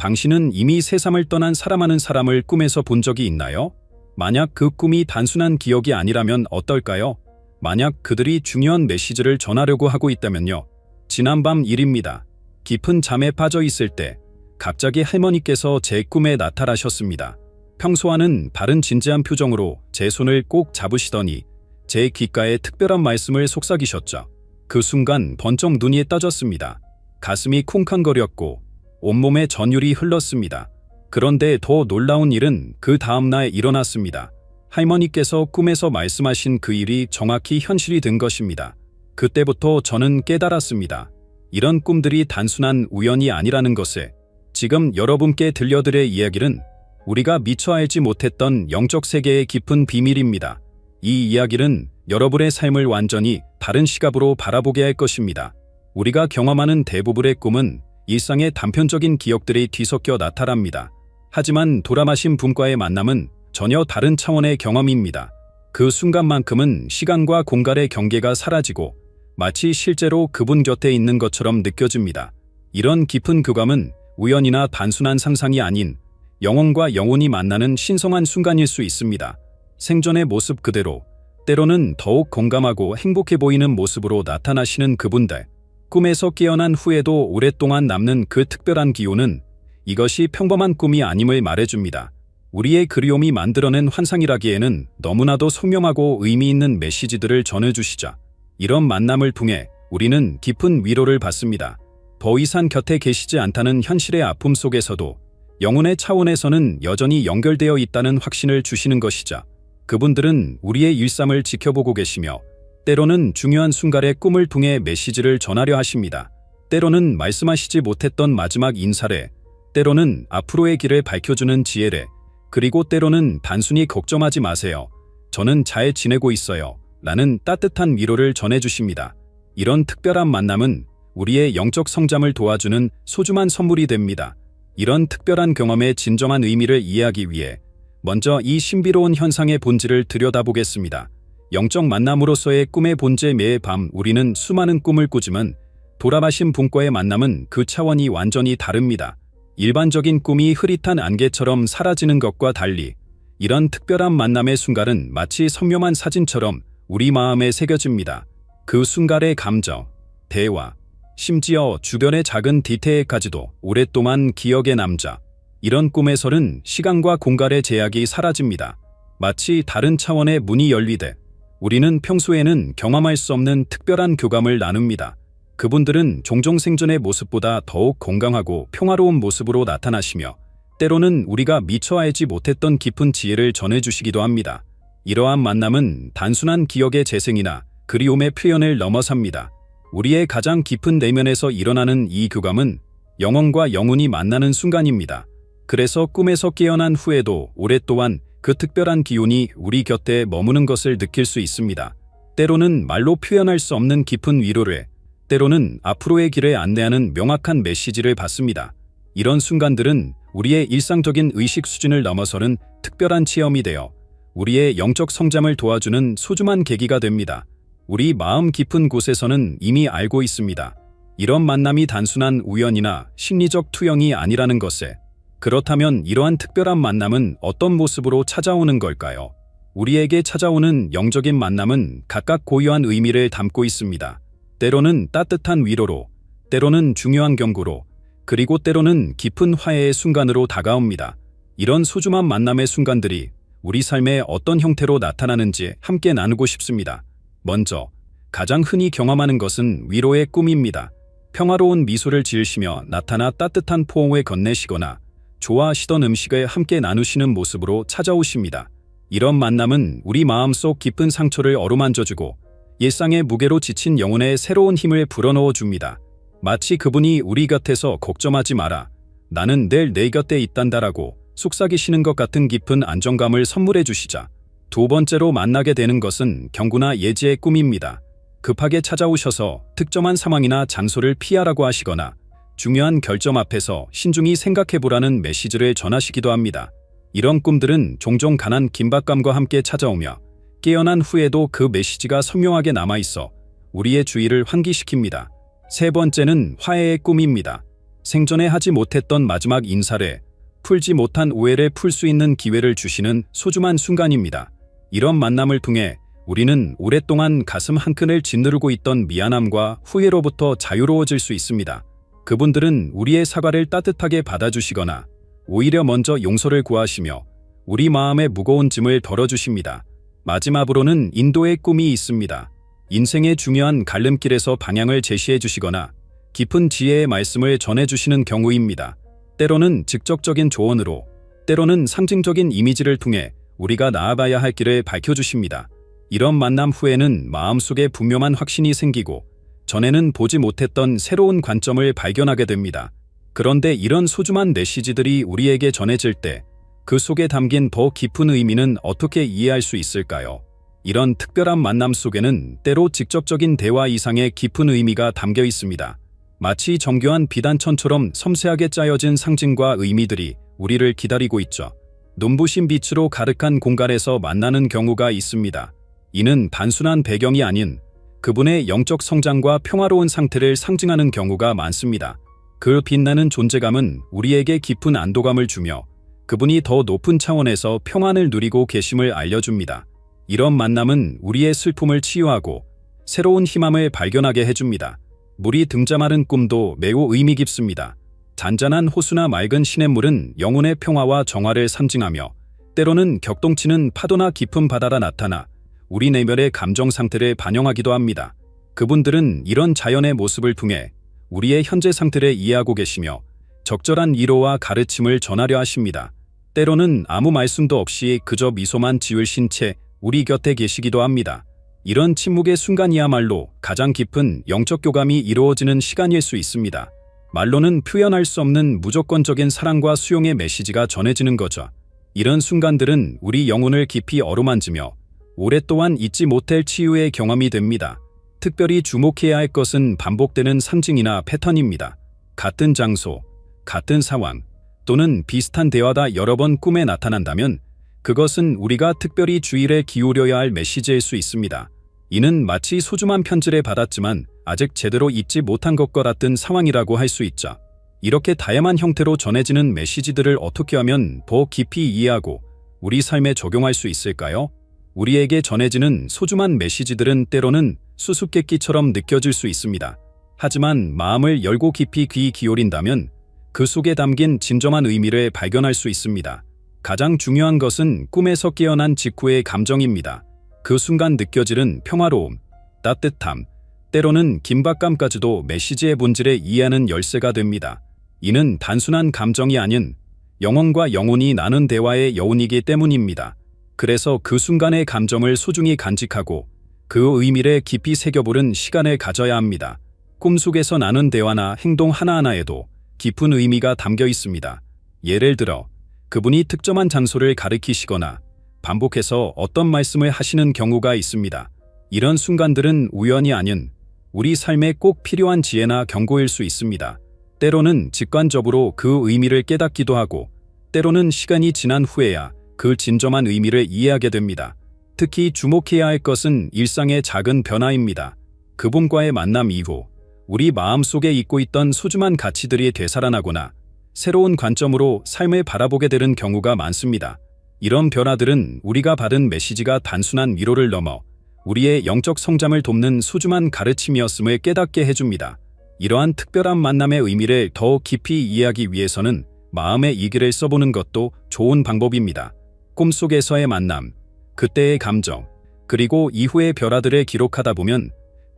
당신은 이미 세상을 떠난 사랑하는 사람을 꿈에서 본 적이 있나요? 만약 그 꿈이 단순한 기억이 아니라면 어떨까요? 만약 그들이 중요한 메시지를 전하려고 하고 있다면요. 지난밤 일입니다. 깊은 잠에 빠져 있을 때 갑자기 할머니께서 제 꿈에 나타나셨습니다. 평소와는 다른 진지한 표정으로 제 손을 꼭 잡으시더니 제 귓가에 특별한 말씀을 속삭이셨죠. 그 순간 번쩍 눈이 떠졌습니다. 가슴이 쿵쾅거렸고 온몸에 전율이 흘렀습니다. 그런데 더 놀라운 일은 그 다음날 일어났습니다. 할머니께서 꿈에서 말씀하신 그 일이 정확히 현실이 된 것입니다. 그때부터 저는 깨달았습니다. 이런 꿈들이 단순한 우연이 아니라는 것을. 지금 여러분께 들려드릴 이야기는 우리가 미처 알지 못했던 영적 세계의 깊은 비밀입니다. 이 이야기는 여러분의 삶을 완전히 다른 시각으로 바라보게 할 것입니다. 우리가 경험하는 대부분의 꿈은 일상의 단편적인 기억들이 뒤섞여 나타납니다. 하지만 돌아가신 분과의 만남은 전혀 다른 차원의 경험입니다. 그 순간만큼은 시간과 공간의 경계가 사라지고 마치 실제로 그분 곁에 있는 것처럼 느껴집니다. 이런 깊은 교감은 우연이나 단순한 상상이 아닌 영혼과 영혼이 만나는 신성한 순간일 수 있습니다. 생전의 모습 그대로, 때로는 더욱 공감하고 행복해 보이는 모습으로 나타나시는 그분들. 꿈에서 깨어난 후에도 오랫동안 남는 그 특별한 기운은 이것이 평범한 꿈이 아님을 말해줍니다. 우리의 그리움이 만들어낸 환상이라기에는 너무나도 선명하고 의미 있는 메시지들을 전해주시죠. 이런 만남을 통해 우리는 깊은 위로를 받습니다. 더 이상 곁에 계시지 않다는 현실의 아픔 속에서도 영혼의 차원에서는 여전히 연결되어 있다는 확신을 주시는 것이죠. 그분들은 우리의 일상을 지켜보고 계시며 때로는 중요한 순간의 꿈을 통해 메시지를 전하려 하십니다. 때로는 말씀하시지 못했던 마지막 인사래, 때로는 앞으로의 길을 밝혀주는 지혜래, 그리고 때로는 단순히 걱정하지 마세요. 저는 잘 지내고 있어요. 라는 따뜻한 위로를 전해주십니다. 이런 특별한 만남은 우리의 영적 성장을 도와주는 소중한 선물이 됩니다. 이런 특별한 경험의 진정한 의미를 이해하기 위해 먼저 이 신비로운 현상의 본질을 들여다보겠습니다. 영적 만남으로서의 꿈의 본질. 매일 밤 우리는 수많은 꿈을 꾸지만 돌아가신 분과의 만남은 그 차원이 완전히 다릅니다. 일반적인 꿈이 흐릿한 안개처럼 사라지는 것과 달리 이런 특별한 만남의 순간은 마치 선명한 사진처럼 우리 마음에 새겨집니다. 그 순간의 감정, 대화, 심지어 주변의 작은 디테일까지도 오랫동안 기억에 남자. 이런 꿈에서는 시간과 공간의 제약이 사라집니다. 마치 다른 차원의 문이 열리듯 우리는 평소에는 경험할 수 없는 특별한 교감을 나눕니다. 그분들은 종종 생전의 모습보다 더욱 건강하고 평화로운 모습으로 나타나시며 때로는 우리가 미처 알지 못했던 깊은 지혜를 전해주시기도 합니다. 이러한 만남은 단순한 기억의 재생이나 그리움의 표현을 넘어섭니다. 우리의 가장 깊은 내면에서 일어나는 이 교감은 영혼과 영혼이 만나는 순간입니다. 그래서 꿈에서 깨어난 후에도 오랫동안 그 특별한 기운이 우리 곁에 머무는 것을 느낄 수 있습니다. 때로는 말로 표현할 수 없는 깊은 위로를, 때로는 앞으로의 길을 안내하는 명확한 메시지를 받습니다. 이런 순간들은 우리의 일상적인 의식 수준을 넘어서는 특별한 체험이 되어 우리의 영적 성장을 도와주는 소중한 계기가 됩니다. 우리 마음 깊은 곳에서는 이미 알고 있습니다. 이런 만남이 단순한 우연이나 심리적 투영이 아니라는 것을. 그렇다면 이러한 특별한 만남은 어떤 모습으로 찾아오는 걸까요? 우리에게 찾아오는 영적인 만남은 각각 고유한 의미를 담고 있습니다. 때로는 따뜻한 위로로, 때로는 중요한 경고로, 그리고 때로는 깊은 화해의 순간으로 다가옵니다. 이런 소중한 만남의 순간들이 우리 삶에 어떤 형태로 나타나는지 함께 나누고 싶습니다. 먼저, 가장 흔히 경험하는 것은 위로의 꿈입니다. 평화로운 미소를 지으시며 나타나 따뜻한 포옹을 건네시거나 좋아하시던 음식을 함께 나누시는 모습으로 찾아오십니다. 이런 만남은 우리 마음속 깊은 상처를 어루만져주고 일상의 무게로 지친 영혼에 새로운 힘을 불어넣어 줍니다. 마치 그분이 우리 곁에서 걱정하지 마라. 나는 늘 내 곁에 있단다라고 속삭이시는 것 같은 깊은 안정감을 선물해 주시자. 두 번째로 만나게 되는 것은 경고나 예지의 꿈입니다. 급하게 찾아오셔서 특정한 상황이나 장소를 피하라고 하시거나 중요한 결정 앞에서 신중히 생각해보라는 메시지를 전하시기도 합니다. 이런 꿈들은 종종 강한 긴박감과 함께 찾아오며 깨어난 후에도 그 메시지가 선명하게 남아있어 우리의 주의를 환기시킵니다. 세 번째는 화해의 꿈입니다. 생전에 하지 못했던 마지막 인사를, 풀지 못한 오해를 풀 수 있는 기회를 주시는 소중한 순간입니다. 이런 만남을 통해 우리는 오랫동안 가슴 한켠을 짓누르고 있던 미안함과 후회로부터 자유로워질 수 있습니다. 그분들은 우리의 사과를 따뜻하게 받아주시거나 오히려 먼저 용서를 구하시며 우리 마음의 무거운 짐을 덜어주십니다. 마지막으로는 인도의 꿈이 있습니다. 인생의 중요한 갈림길에서 방향을 제시해 주시거나 깊은 지혜의 말씀을 전해주시는 경우입니다. 때로는 직접적인 조언으로, 때로는 상징적인 이미지를 통해 우리가 나아가야 할 길을 밝혀주십니다. 이런 만남 후에는 마음속에 분명한 확신이 생기고 전에는 보지 못했던 새로운 관점을 발견하게 됩니다. 그런데 이런 소중한 메시지들이 우리에게 전해질 때 그 속에 담긴 더 깊은 의미는 어떻게 이해할 수 있을까요? 이런 특별한 만남 속에는 때로 직접적인 대화 이상의 깊은 의미가 담겨 있습니다. 마치 정교한 비단천처럼 섬세하게 짜여진 상징과 의미들이 우리를 기다리고 있죠. 눈부신 빛으로 가득한 공간에서 만나는 경우가 있습니다. 이는 단순한 배경이 아닌 그분의 영적 성장과 평화로운 상태를 상징하는 경우가 많습니다. 그 빛나는 존재감은 우리에게 깊은 안도감을 주며 그분이 더 높은 차원에서 평안을 누리고 계심을 알려줍니다. 이런 만남은 우리의 슬픔을 치유하고 새로운 희망을 발견하게 해줍니다. 물이 등장하는 꿈도 매우 의미 깊습니다. 잔잔한 호수나 맑은 시냇물은 영혼의 평화와 정화를 상징하며 때로는 격동치는 파도나 깊은 바다가 나타나 우리 내면의 감정 상태를 반영하기도 합니다. 그분들은 이런 자연의 모습을 통해 우리의 현재 상태를 이해하고 계시며 적절한 위로와 가르침을 전하려 하십니다. 때로는 아무 말씀도 없이 그저 미소만 지으신 채 우리 곁에 계시기도 합니다. 이런 침묵의 순간이야말로 가장 깊은 영적 교감이 이루어지는 시간일 수 있습니다. 말로는 표현할 수 없는 무조건적인 사랑과 수용의 메시지가 전해지는 거죠. 이런 순간들은 우리 영혼을 깊이 어루만지며 오랫동안 잊지 못할 치유의 경험이 됩니다. 특별히 주목해야 할 것은 반복되는 상징이나 패턴입니다. 같은 장소, 같은 상황, 또는 비슷한 대화가 여러 번 꿈에 나타난다면 그것은 우리가 특별히 주의를 기울여야 할 메시지일 수 있습니다. 이는 마치 소중한 편지를 받았지만 아직 제대로 잊지 못한 것과 같은 상황이라고 할 수 있죠. 이렇게 다양한 형태로 전해지는 메시지들을 어떻게 하면 더 깊이 이해하고 우리 삶에 적용할 수 있을까요? 우리에게 전해지는 소중한 메시지들은 때로는 수수께끼처럼 느껴질 수 있습니다. 하지만 마음을 열고 깊이 귀 기울인다면 그 속에 담긴 진정한 의미를 발견할 수 있습니다. 가장 중요한 것은 꿈에서 깨어난 직후의 감정입니다. 그 순간 느껴지는 평화로움, 따뜻함, 때로는 긴박감까지도 메시지의 본질을 이해하는 열쇠가 됩니다. 이는 단순한 감정이 아닌 영혼과 영혼이 나눈 대화의 여운이기 때문입니다. 그래서 그 순간의 감정을 소중히 간직하고 그 의미를 깊이 새겨보는 시간을 가져야 합니다. 꿈속에서 나눈 대화나 행동 하나하나에도 깊은 의미가 담겨 있습니다. 예를 들어 그분이 특정한 장소를 가리키시거나 반복해서 어떤 말씀을 하시는 경우가 있습니다. 이런 순간들은 우연이 아닌 우리 삶에 꼭 필요한 지혜나 경고일 수 있습니다. 때로는 직관적으로 그 의미를 깨닫기도 하고 때로는 시간이 지난 후에야 그 진정한 의미를 이해하게 됩니다. 특히 주목해야 할 것은 일상의 작은 변화입니다. 그분과의 만남 이후 우리 마음속에 잊고 있던 소중한 가치들이 되살아나거나 새로운 관점으로 삶을 바라보게 되는 경우가 많습니다. 이런 변화들은 우리가 받은 메시지가 단순한 위로를 넘어 우리의 영적 성장을 돕는 소중한 가르침이었음을 깨닫게 해줍니다. 이러한 특별한 만남의 의미를 더 깊이 이해하기 위해서는 마음의 일기를 써보는 것도 좋은 방법입니다. 꿈속에서의 만남, 그때의 감정, 그리고 이후의 변화들을 기록하다 보면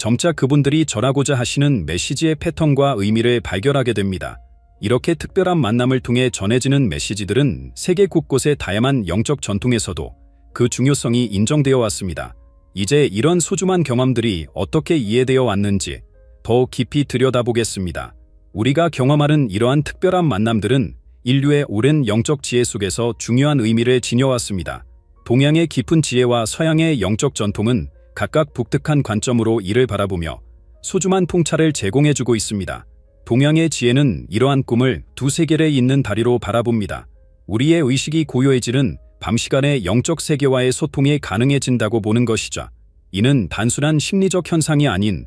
점차 그분들이 전하고자 하시는 메시지의 패턴과 의미를 발견하게 됩니다. 이렇게 특별한 만남을 통해 전해지는 메시지들은 세계 곳곳의 다양한 영적 전통에서도 그 중요성이 인정되어 왔습니다. 이제 이런 소중한 경험들이 어떻게 이해되어 왔는지 더 깊이 들여다보겠습니다. 우리가 경험하는 이러한 특별한 만남들은 인류의 오랜 영적 지혜 속에서 중요한 의미를 지녀왔습니다. 동양의 깊은 지혜와 서양의 영적 전통은 각각 독특한 관점으로 이를 바라보며 소중한 통찰을 제공해주고 있습니다. 동양의 지혜는 이러한 꿈을 두 세계를 잇는 다리로 바라봅니다. 우리의 의식이 고요해지는 밤 시간에 영적 세계와의 소통이 가능해진다고 보는 것이죠. 이는 단순한 심리적 현상이 아닌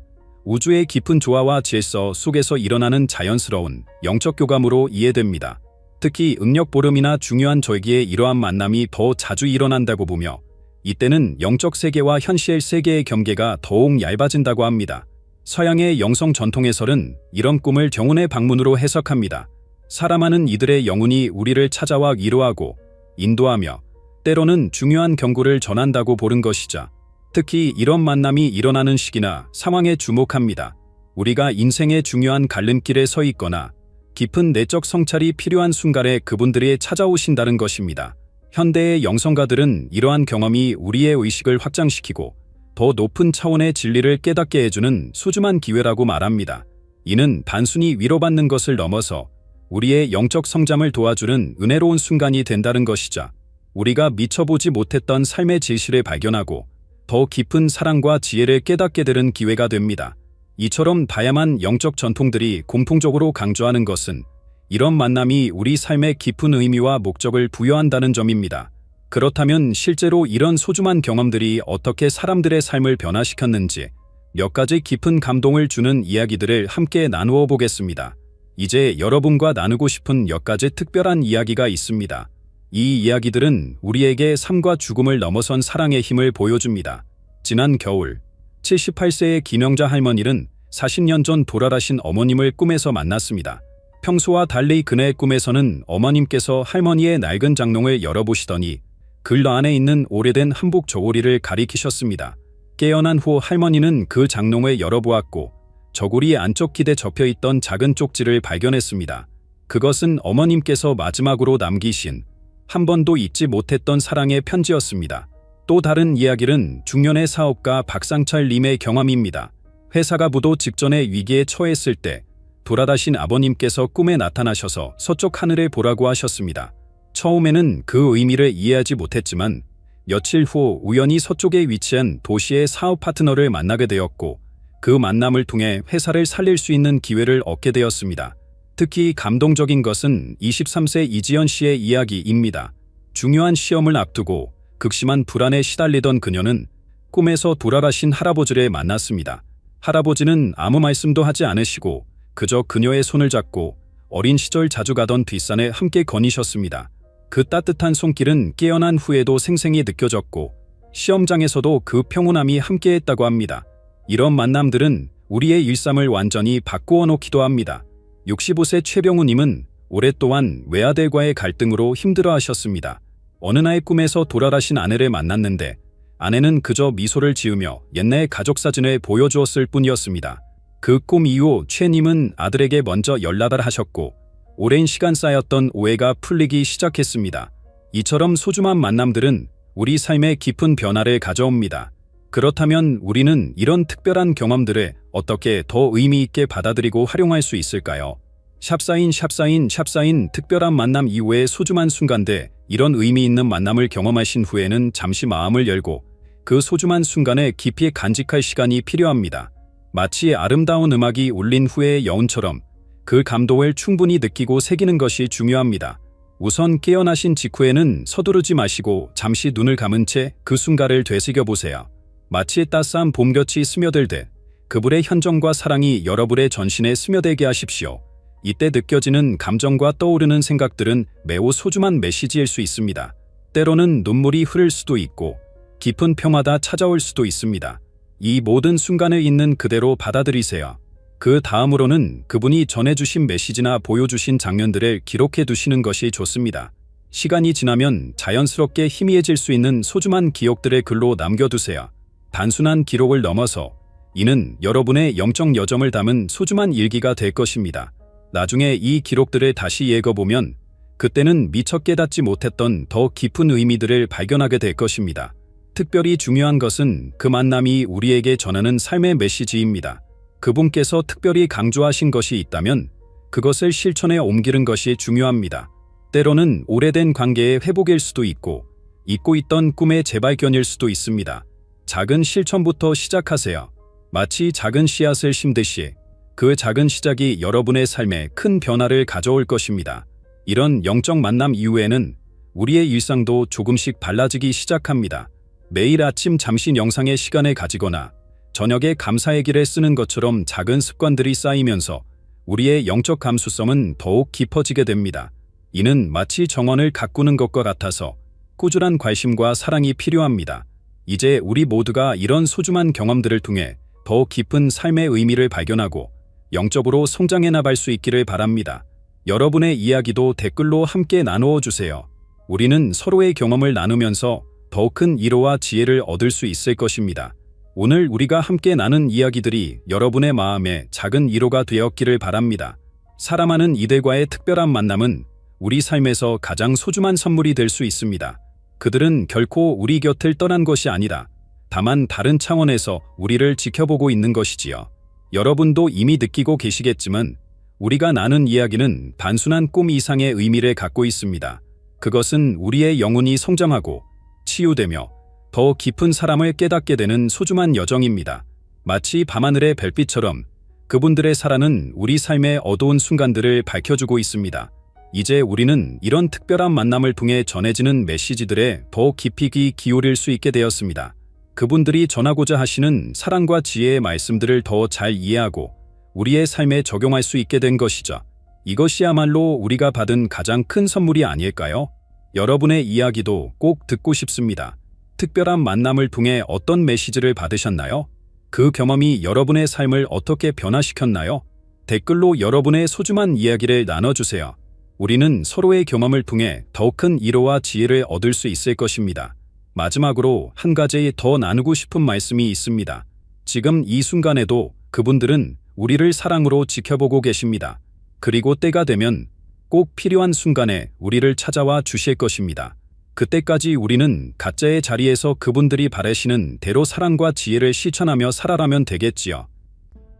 우주의 깊은 조화와 질서 속에서 일어나는 자연스러운 영적 교감으로 이해됩니다. 특히 음력 보름이나 중요한 절기에 이러한 만남이 더 자주 일어난다고 보며 이때는 영적 세계와 현실 세계의 경계가 더욱 얇아진다고 합니다. 서양의 영성 전통에서는 이런 꿈을 정운의 방문으로 해석합니다. 사람하는 이들의 영혼이 우리를 찾아와 위로하고 인도하며 때로는 중요한 경고를 전한다고 보는 것이죠. 특히 이런 만남이 일어나는 시기나 상황에 주목합니다. 우리가 인생의 중요한 갈림길에 서 있거나 깊은 내적 성찰이 필요한 순간에 그분들이 찾아오신다는 것입니다. 현대의 영성가들은 이러한 경험이 우리의 의식을 확장시키고 더 높은 차원의 진리를 깨닫게 해주는 소중한 기회라고 말합니다. 이는 단순히 위로받는 것을 넘어서 우리의 영적 성장을 도와주는 은혜로운 순간이 된다는 것이죠. 우리가 미처 보지 못했던 삶의 진실을 발견하고 더 깊은 사랑과 지혜를 깨닫게 되는 기회가 됩니다. 이처럼 다양한 영적 전통들이 공통적으로 강조하는 것은 이런 만남이 우리 삶에 깊은 의미와 목적을 부여한다는 점입니다. 그렇다면 실제로 이런 소중한 경험들이 어떻게 사람들의 삶을 변화시켰는지 몇 가지 깊은 감동을 주는 이야기들을 함께 나누어 보겠습니다. 이제 여러분과 나누고 싶은 몇 가지 특별한 이야기가 있습니다. 이 이야기들은 우리에게 삶과 죽음을 넘어선 사랑의 힘을 보여줍니다. 지난 겨울 78세의 김영자 할머니는 40년 전 돌아가신 어머님을 꿈에서 만났습니다. 평소와 달리 그네의 꿈에서는 어머님께서 할머니의 낡은 장롱을 열어보시더니 글 안에 있는 오래된 한복 저고리를 가리키셨습니다. 깨어난 후 할머니는 그 장롱을 열어보았고 저고리 안쪽 기대 접혀있던 작은 쪽지를 발견했습니다. 그것은 어머님께서 마지막으로 남기신 한 번도 잊지 못했던 사랑의 편지였습니다. 또 다른 이야기는 중년의 사업가 박상철 님의 경험입니다. 회사가 부도 직전의 위기에 처했을 때 돌아가신 아버님께서 꿈에 나타나셔서 서쪽 하늘을 보라고 하셨습니다. 처음에는 그 의미를 이해하지 못했지만 며칠 후 우연히 서쪽에 위치한 도시의 사업 파트너를 만나게 되었고 그 만남을 통해 회사를 살릴 수 있는 기회를 얻게 되었습니다. 특히 감동적인 것은 23세 이지연 씨의 이야기입니다. 중요한 시험을 앞두고 극심한 불안에 시달리던 그녀는 꿈에서 돌아가신 할아버지를 만났습니다. 할아버지는 아무 말씀도 하지 않으시고 그저 그녀의 손을 잡고 어린 시절 자주 가던 뒷산에 함께 거니셨습니다. 그 따뜻한 손길은 깨어난 후에도 생생히 느껴졌고 시험장에서도 그 평온함이 함께했다고 합니다. 이런 만남들은 우리의 일상을 완전히 바꾸어 놓기도 합니다. 65세 최병우님은 오랫동안 외아들과의 갈등으로 힘들어하셨습니다. 어느 날 꿈에서 돌아가신 아내를 만났는데 아내는 그저 미소를 지으며 옛날 가족 사진을 보여주었을 뿐이었습니다. 그 꿈 이후 최님은 아들에게 먼저 연락을 하셨고 오랜 시간 쌓였던 오해가 풀리기 시작했습니다. 이처럼 소중한 만남들은 우리 삶에 깊은 변화를 가져옵니다. 그렇다면 우리는 이런 특별한 경험들을 어떻게 더 의미 있게 받아들이고 활용할 수 있을까요? 샵사인 특별한 만남 이후의 소중한 순간들, 이런 의미 있는 만남을 경험하신 후에는 잠시 마음을 열고 그 소중한 순간에 깊이 간직할 시간이 필요합니다. 마치 아름다운 음악이 울린 후의 여운처럼 그 감동을 충분히 느끼고 새기는 것이 중요합니다. 우선 깨어나신 직후에는 서두르지 마시고 잠시 눈을 감은 채 그 순간을 되새겨보세요. 마치 따스한 봄볕이 스며들듯 그분의 현정과 사랑이 여러분의 전신에 스며들게 하십시오. 이때 느껴지는 감정과 떠오르는 생각들은 매우 소중한 메시지일 수 있습니다. 때로는 눈물이 흐를 수도 있고 깊은 평화가 찾아올 수도 있습니다. 이 모든 순간을 있는 그대로 받아들이세요. 그 다음으로는 그분이 전해주신 메시지나 보여주신 장면들을 기록해 두시는 것이 좋습니다. 시간이 지나면 자연스럽게 희미해질 수 있는 소중한 기억들을 글로 남겨두세요. 단순한 기록을 넘어서 이는 여러분의 영적 여정을 담은 소중한 일기가 될 것입니다. 나중에 이 기록들을 다시 읽어보면 그때는 미처 깨닫지 못했던 더 깊은 의미들을 발견하게 될 것입니다. 특별히 중요한 것은 그 만남이 우리에게 전하는 삶의 메시지입니다. 그분께서 특별히 강조하신 것이 있다면 그것을 실천에 옮기는 것이 중요합니다. 때로는 오래된 관계의 회복일 수도 있고 잊고 있던 꿈의 재발견일 수도 있습니다. 작은 실천부터 시작하세요. 마치 작은 씨앗을 심듯이 그 작은 시작이 여러분의 삶에 큰 변화를 가져올 것입니다. 이런 영적 만남 이후에는 우리의 일상도 조금씩 달라지기 시작합니다. 매일 아침 잠시 명상의 시간을 가지거나 저녁에 감사의 길에 쓰는 것처럼 작은 습관들이 쌓이면서 우리의 영적 감수성은 더욱 깊어지게 됩니다. 이는 마치 정원을 가꾸는 것과 같아서 꾸준한 관심과 사랑이 필요합니다. 이제 우리 모두가 이런 소중한 경험들을 통해 더 깊은 삶의 의미를 발견하고 영적으로 성장해 나갈 수 있기를 바랍니다. 여러분의 이야기도 댓글로 함께 나누어 주세요. 우리는 서로의 경험을 나누면서 더 큰 위로와 지혜를 얻을 수 있을 것입니다. 오늘 우리가 함께 나눈 이야기들이 여러분의 마음에 작은 위로가 되었기를 바랍니다. 사랑하는 이들과의 특별한 만남은 우리 삶에서 가장 소중한 선물이 될 수 있습니다. 그들은 결코 우리 곁을 떠난 것이 아니라 다만 다른 차원에서 우리를 지켜보고 있는 것이지요. 여러분도 이미 느끼고 계시겠지만 우리가 나눈 이야기는 단순한 꿈 이상의 의미를 갖고 있습니다. 그것은 우리의 영혼이 성장하고 치유되며 더 깊은 사람을 깨닫게 되는 소중한 여정입니다. 마치 밤하늘의 별빛처럼 그분들의 사랑은 우리 삶의 어두운 순간들을 밝혀주고 있습니다. 이제 우리는 이런 특별한 만남을 통해 전해지는 메시지들에 더 깊이 귀 기울일 수 있게 되었습니다. 그분들이 전하고자 하시는 사랑과 지혜의 말씀들을 더 잘 이해하고 우리의 삶에 적용할 수 있게 된 것이죠. 이것이야말로 우리가 받은 가장 큰 선물이 아닐까요? 여러분의 이야기도 꼭 듣고 싶습니다. 특별한 만남을 통해 어떤 메시지를 받으셨나요? 그 경험이 여러분의 삶을 어떻게 변화시켰나요? 댓글로 여러분의 소중한 이야기를 나눠주세요. 우리는 서로의 경험을 통해 더 큰 위로와 지혜를 얻을 수 있을 것입니다. 마지막으로 한 가지 더 나누고 싶은 말씀이 있습니다. 지금 이 순간에도 그분들은 우리를 사랑으로 지켜보고 계십니다. 그리고 때가 되면 꼭 필요한 순간에 우리를 찾아와 주실 것입니다. 그때까지 우리는 각자의 자리에서 그분들이 바라시는 대로 사랑과 지혜를 실천하며 살아가면 되겠지요.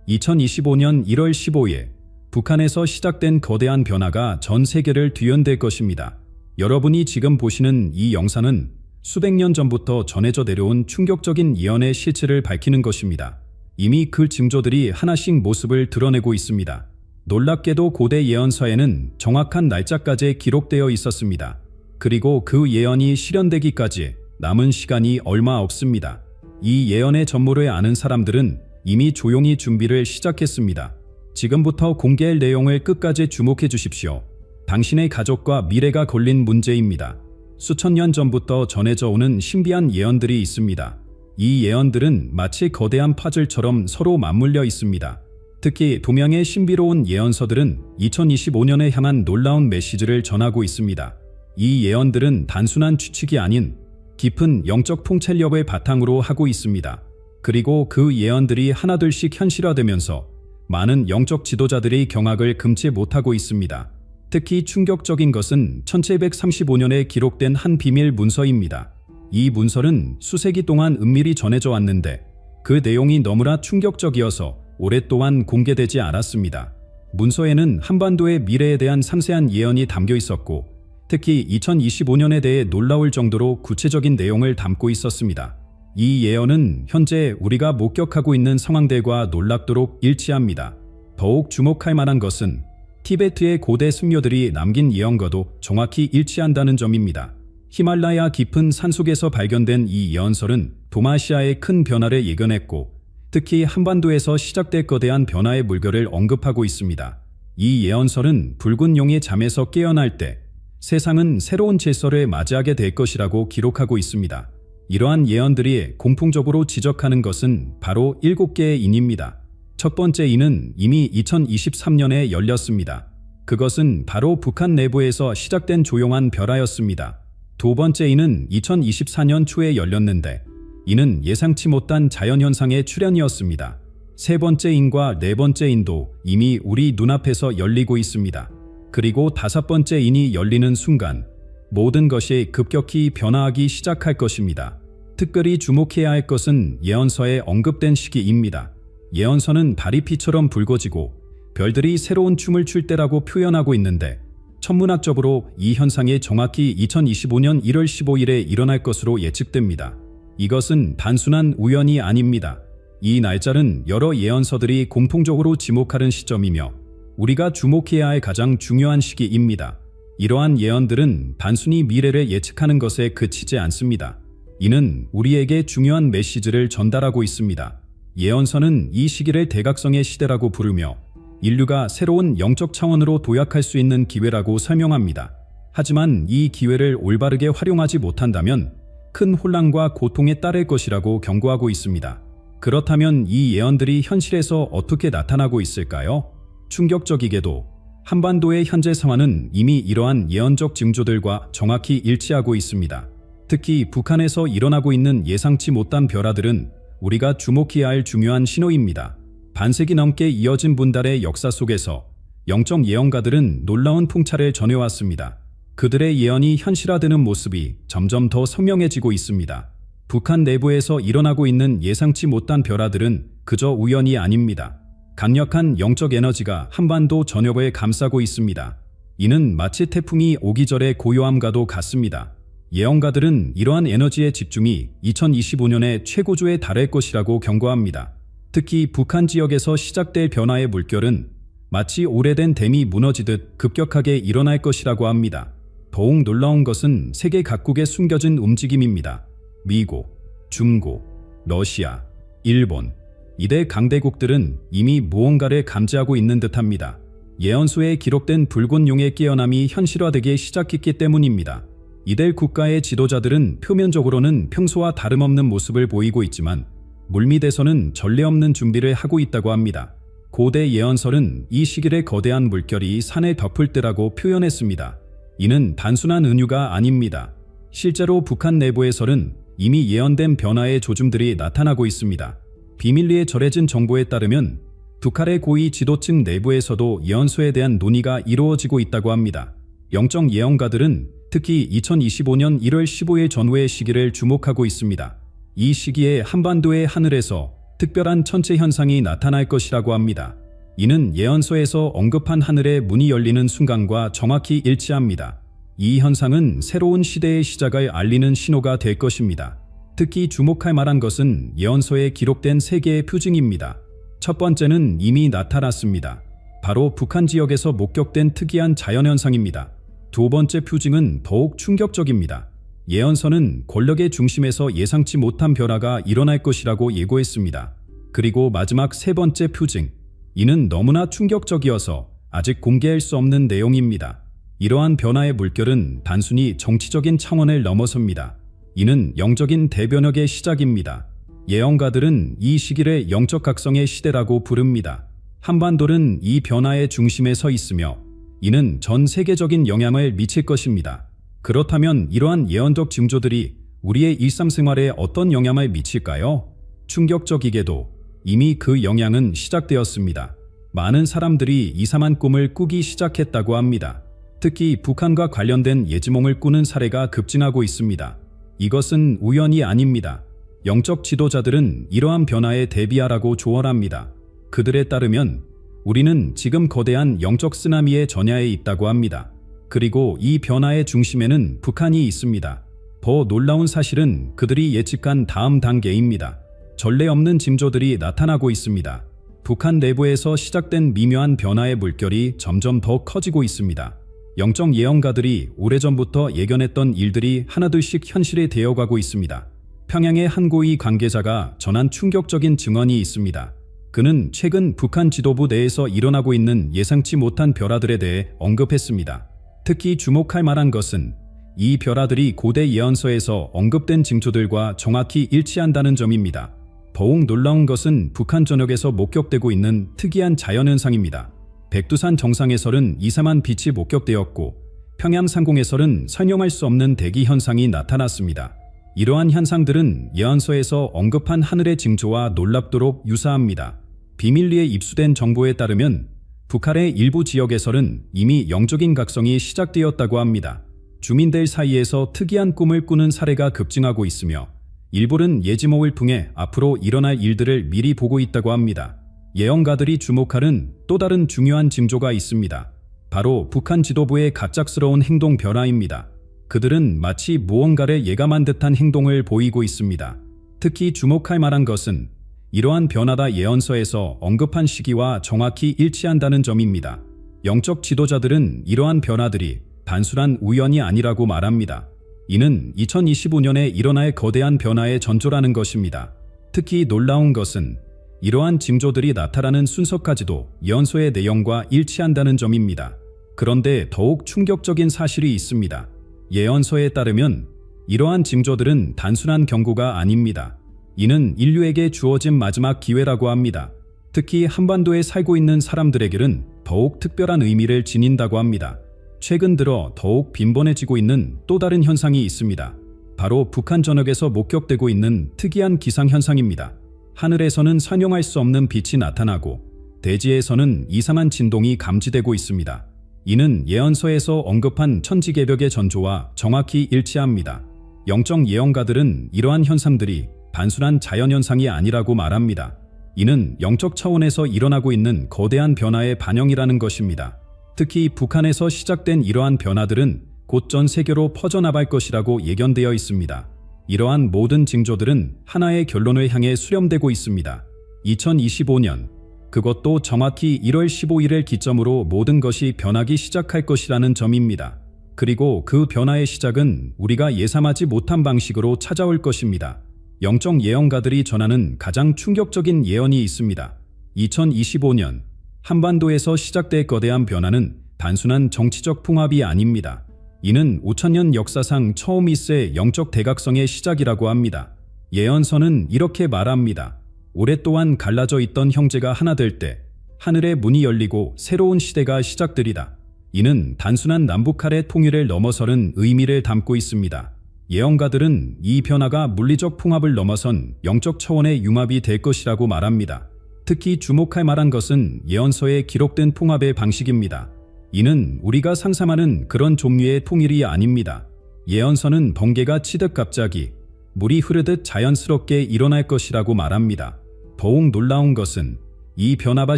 2025년 1월 15일 북한에서 시작된 거대한 변화가 전 세계를 뒤흔들 것입니다. 여러분이 지금 보시는 이 영상은 수백 년 전부터 전해져 내려온 충격적인 예언의 실체를 밝히는 것입니다. 이미 그 징조들이 하나씩 모습을 드러내고 있습니다. 놀랍게도 고대 예언서에는 정확한 날짜까지 기록되어 있었습니다. 그리고 그 예언이 실현되기까지 남은 시간이 얼마 없습니다. 이 예언의 전모를 아는 사람들은 이미 조용히 준비를 시작했습니다. 지금부터 공개할 내용을 끝까지 주목해 주십시오. 당신의 가족과 미래가 걸린 문제입니다. 수천 년 전부터 전해져 오는 신비한 예언들이 있습니다. 이 예언들은 마치 거대한 파즐처럼 서로 맞물려 있습니다. 특히 동양의 신비로운 예언서들은 2025년에 향한 놀라운 메시지를 전하고 있습니다. 이 예언들은 단순한 추측이 아닌 깊은 영적 통찰력을 바탕으로 하고 있습니다. 그리고 그 예언들이 하나둘씩 현실화되면서 많은 영적 지도자들이 경악을 금치 못하고 있습니다. 특히 충격적인 것은 1735년에 기록된 한 비밀 문서입니다. 이 문서는 수세기 동안 은밀히 전해져 왔는데 그 내용이 너무나 충격적이어서 오랫동안 공개되지 않았습니다. 문서에는 한반도의 미래에 대한 상세한 예언이 담겨 있었고 특히 2025년에 대해 놀라울 정도로 구체적인 내용을 담고 있었습니다. 이 예언은 현재 우리가 목격하고 있는 상황들과 놀랍도록 일치합니다. 더욱 주목할 만한 것은 티베트의 고대 승려들이 남긴 예언과도 정확히 일치한다는 점입니다. 히말라야 깊은 산속에서 발견된 이 예언설은 동아시아의 큰 변화를 예견했고 특히 한반도에서 시작될 거대한 변화의 물결을 언급하고 있습니다. 이 예언설은 붉은 용의 잠에서 깨어날 때 세상은 새로운 질서를 맞이하게 될 것이라고 기록하고 있습니다. 이러한 예언들이 공통적으로 지적하는 것은 바로 7개의 인입니다. 첫 번째 인은 이미 2023년에 열렸습니다. 그것은 바로 북한 내부에서 시작된 조용한 변화였습니다. 두 번째 인은 2024년 초에 열렸는데 이는 예상치 못한 자연현상의 출현이었습니다. 세 번째 인과 네 번째 인도 이미 우리 눈앞에서 열리고 있습니다. 그리고 다섯 번째 인이 열리는 순간 모든 것이 급격히 변화하기 시작할 것입니다. 특별히 주목해야 할 것은 예언서에 언급된 시기입니다. 예언서는 달이 피처럼 붉어지고 별들이 새로운 춤을 출 때라고 표현하고 있는데 천문학적으로 이 현상이 정확히 2025년 1월 15일에 일어날 것으로 예측됩니다. 이것은 단순한 우연이 아닙니다. 이 날짜는 여러 예언서들이 공통적으로 지목하는 시점이며 우리가 주목해야 할 가장 중요한 시기입니다. 이러한 예언들은 단순히 미래를 예측하는 것에 그치지 않습니다. 이는 우리에게 중요한 메시지를 전달하고 있습니다. 예언서는 이 시기를 대각성의 시대라고 부르며 인류가 새로운 영적 차원으로 도약할 수 있는 기회라고 설명합니다. 하지만 이 기회를 올바르게 활용하지 못한다면 큰 혼란과 고통에 따를 것이라고 경고하고 있습니다. 그렇다면 이 예언들이 현실에서 어떻게 나타나고 있을까요? 충격적이게도 한반도의 현재 상황은 이미 이러한 예언적 징조들과 정확히 일치하고 있습니다. 특히 북한에서 일어나고 있는 예상치 못한 변화들은 우리가 주목해야 할 중요한 신호입니다. 반세기 넘게 이어진 분달의 역사 속에서 영적 예언가들은 놀라운 풍차를 전해왔습니다. 그들의 예언이 현실화되는 모습이 점점 더 선명해지고 있습니다. 북한 내부에서 일어나고 있는 예상치 못한 변화들은 그저 우연이 아닙니다. 강력한 영적 에너지가 한반도 전역을 감싸고 있습니다. 이는 마치 태풍이 오기 전의 고요함과도 같습니다. 예언가들은 이러한 에너지의 집중이 2025년에 최고조에 달할 것이라고 경고합니다. 특히 북한 지역에서 시작될 변화의 물결은 마치 오래된 댐이 무너지듯 급격하게 일어날 것이라고 합니다. 더욱 놀라운 것은 세계 각국에 숨겨진 움직임입니다. 미국, 중국, 러시아, 일본, 이대 강대국들은 이미 무언가를 감지하고 있는 듯합니다. 예언서에 기록된 붉은 용의 깨어남이 현실화되기 시작했기 때문입니다. 이들 국가의 지도자들은 표면적으로는 평소와 다름없는 모습을 보이고 있지만 물밑에서는 전례 없는 준비를 하고 있다고 합니다. 고대 예언설은 이 시기를 거대한 물결이 산을 덮을 때라고 표현했습니다. 이는 단순한 은유가 아닙니다. 실제로 북한 내부에서는 이미 예언된 변화의 조짐들이 나타나고 있습니다. 비밀리에 전해진 정보에 따르면 북한의 고위 지도층 내부에서도 예언서에 대한 논의가 이루어지고 있다고 합니다. 영적 예언가들은 특히 2025년 1월 15일 전후의 시기를 주목하고 있습니다. 이 시기에 한반도의 하늘에서 특별한 천체 현상이 나타날 것이라고 합니다. 이는 예언서에서 언급한 하늘의 문이 열리는 순간과 정확히 일치합니다. 이 현상은 새로운 시대의 시작을 알리는 신호가 될 것입니다. 특히 주목할 만한 것은 예언서에 기록된 세 개의 표징입니다. 첫 번째는 이미 나타났습니다. 바로 북한 지역에서 목격된 특이한 자연현상입니다. 두 번째 표징은 더욱 충격적입니다. 예언서는 권력의 중심에서 예상치 못한 변화가 일어날 것이라고 예고했습니다. 그리고 마지막 세 번째 표징, 이는 너무나 충격적이어서 아직 공개할 수 없는 내용입니다. 이러한 변화의 물결은 단순히 정치적인 차원을 넘어섭니다. 이는 영적인 대변혁의 시작입니다. 예언가들은 이 시기를 영적 각성의 시대라고 부릅니다. 한반도는 이 변화의 중심에 서 있으며 이는 전 세계적인 영향을 미칠 것입니다. 그렇다면 이러한 예언적 징조들이 우리의 일상생활에 어떤 영향을 미칠까요? 충격적이게도 이미 그 영향은 시작되었습니다. 많은 사람들이 이상한 꿈을 꾸기 시작했다고 합니다. 특히 북한과 관련된 예지몽을 꾸는 사례가 급증하고 있습니다. 이것은 우연이 아닙니다. 영적 지도자들은 이러한 변화에 대비하라고 조언합니다. 그들에 따르면 우리는 지금 거대한 영적 쓰나미의 전야에 있다고 합니다. 그리고 이 변화의 중심에는 북한이 있습니다. 더 놀라운 사실은 그들이 예측한 다음 단계입니다. 전례 없는 징조들이 나타나고 있습니다. 북한 내부에서 시작된 미묘한 변화의 물결이 점점 더 커지고 있습니다. 영적 예언가들이 오래전부터 예견했던 일들이 하나둘씩 현실이 되어가고 있습니다. 평양의 한 고위 관계자가 전한 충격적인 증언이 있습니다. 그는 최근 북한 지도부 내에서 일어나고 있는 예상치 못한 변화들에 대해 언급했습니다. 특히 주목할 만한 것은 이 변화들이 고대 예언서에서 언급된 징조들과 정확히 일치한다는 점입니다. 더욱 놀라운 것은 북한 전역에서 목격되고 있는 특이한 자연현상입니다. 백두산 정상에서는 이상한 빛이 목격되었고 평양 상공에서는 설명할 수 없는 대기 현상이 나타났습니다. 이러한 현상들은 예언서에서 언급한 하늘의 징조와 놀랍도록 유사합니다. 비밀리에 입수된 정보에 따르면 북한의 일부 지역에서는 이미 영적인 각성이 시작되었다고 합니다. 주민들 사이에서 특이한 꿈을 꾸는 사례가 급증하고 있으며 일부는 예지몽을 통해 앞으로 일어날 일들을 미리 보고 있다고 합니다. 예언가들이 주목하는 또 다른 중요한 징조가 있습니다. 바로 북한 지도부의 갑작스러운 행동 변화입니다. 그들은 마치 무언가를 예감한 듯한 행동을 보이고 있습니다. 특히 주목할 만한 것은 이러한 변화가 예언서에서 언급한 시기와 정확히 일치한다는 점입니다. 영적 지도자들은 이러한 변화들이 단순한 우연이 아니라고 말합니다. 이는 2025년에 일어날 거대한 변화의 전조라는 것입니다. 특히 놀라운 것은 이러한 징조들이 나타나는 순서까지도 예언서의 내용과 일치한다는 점입니다. 그런데 더욱 충격적인 사실이 있습니다. 예언서에 따르면 이러한 징조들은 단순한 경고가 아닙니다. 이는 인류에게 주어진 마지막 기회라고 합니다. 특히 한반도에 살고 있는 사람들에게는 더욱 특별한 의미를 지닌다고 합니다. 최근 들어 더욱 빈번해지고 있는 또 다른 현상이 있습니다. 바로 북한 전역에서 목격되고 있는 특이한 기상현상입니다. 하늘에서는 상용할 수 없는 빛이 나타나고 대지에서는 이상한 진동이 감지되고 있습니다. 이는 예언서에서 언급한 천지개벽의 전조와 정확히 일치합니다. 영적 예언가들은 이러한 현상들이 단순한 자연현상이 아니라고 말합니다. 이는 영적 차원에서 일어나고 있는 거대한 변화의 반영이라는 것입니다. 특히 북한에서 시작된 이러한 변화들은 곧 전 세계로 퍼져나갈 것이라고 예견되어 있습니다. 이러한 모든 징조들은 하나의 결론을 향해 수렴되고 있습니다. 2025년, 그것도 정확히 1월 15일을 기점으로 모든 것이 변하기 시작할 것이라는 점입니다. 그리고 그 변화의 시작은 우리가 예상하지 못한 방식으로 찾아올 것입니다. 영적 예언가들이 전하는 가장 충격적인 예언이 있습니다. 2025년, 한반도에서 시작될 거대한 변화는 단순한 정치적 풍합이 아닙니다. 이는 5000년 역사상 처음 있을 영적 대각성의 시작이라고 합니다. 예언서는 이렇게 말합니다. 오랫동안 갈라져 있던 형제가 하나 될 때 하늘의 문이 열리고 새로운 시대가 시작되리다. 이는 단순한 남북한의 통일을 넘어서는 의미를 담고 있습니다. 예언가들은 이 변화가 물리적 풍합을 넘어선 영적 차원의 융합이 될 것이라고 말합니다. 특히 주목할 만한 것은 예언서에 기록된 풍합의 방식입니다. 이는 우리가 상상하는 그런 종류의 통일이 아닙니다. 예언서는 번개가 치듯 갑자기, 물이 흐르듯 자연스럽게 일어날 것이라고 말합니다. 더욱 놀라운 것은 이 변화가